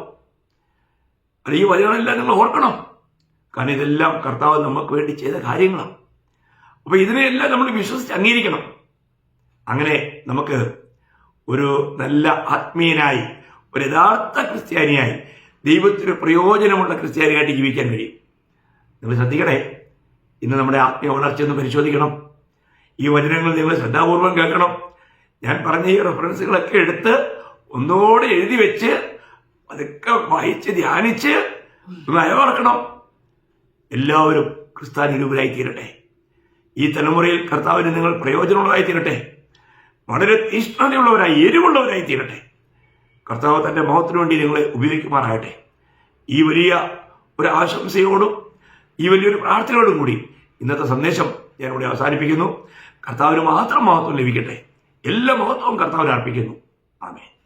അത് ഈ വചനങ്ങളെല്ലാം നിങ്ങൾ ഓർക്കണം. കാരണം ഇതെല്ലാം കർത്താവ് നമുക്ക് വേണ്ടി ചെയ്ത കാര്യങ്ങളാണ്. അപ്പൊ ഇതിനെയെല്ലാം നമ്മൾ വിശ്വസിച്ച് അംഗീകരിക്കണം. അങ്ങനെ നമുക്ക് ഒരു നല്ല ആത്മീയനായി, ഒരു യഥാർത്ഥ ക്രിസ്ത്യാനിയായി, ദൈവത്തിന് പ്രയോജനമുള്ള ക്രിസ്ത്യാനിയായിട്ട് ജീവിക്കാൻ കഴിയും. നിങ്ങൾ ശ്രദ്ധിക്കണേ, ഇന്ന് നമ്മുടെ ആത്മീയ വളർച്ച ഒന്ന് പരിശോധിക്കണം. ഈ വചനങ്ങൾ നിങ്ങൾ ശ്രദ്ധാപൂർവം കേൾക്കണം. ഞാൻ പറഞ്ഞ ഈ റെഫറൻസുകളൊക്കെ എടുത്ത് ഒന്നുകൂടെ എഴുതി വെച്ച് അതൊക്കെ വായിച്ച് ധ്യാനിച്ച് അയവർക്കണം. എല്ലാവരും ക്രിസ്ത്യാനിരൂപരായി തീരട്ടെ. ഈ തലമുറയിൽ കർത്താവിന് നിങ്ങൾ പ്രയോജനമുള്ളതായി തീരട്ടെ. വളരെ തീഷ്ണതയുള്ളവരായി, എരിവുള്ളവരായി തീരട്ടെ. കർത്താവ് തന്റെ മഹത്വത്തിന് വേണ്ടി നിങ്ങളെ ഉപയോഗിക്കുമാറാകട്ടെ. ഈ വലിയ ഒരു ആശംസയോടും ഈ വലിയൊരു പ്രാർത്ഥനയോടും കൂടി ഇന്നത്തെ സന്ദേശം ഞാൻ ഇവിടെ അവസാനിപ്പിക്കുന്നു. കർത്താവിന് മാത്രം മഹത്വം ലഭിക്കട്ടെ. എല്ലാ മഹത്വവും കർത്താവിന് അർപ്പിക്കുന്നു. ആമേൻ.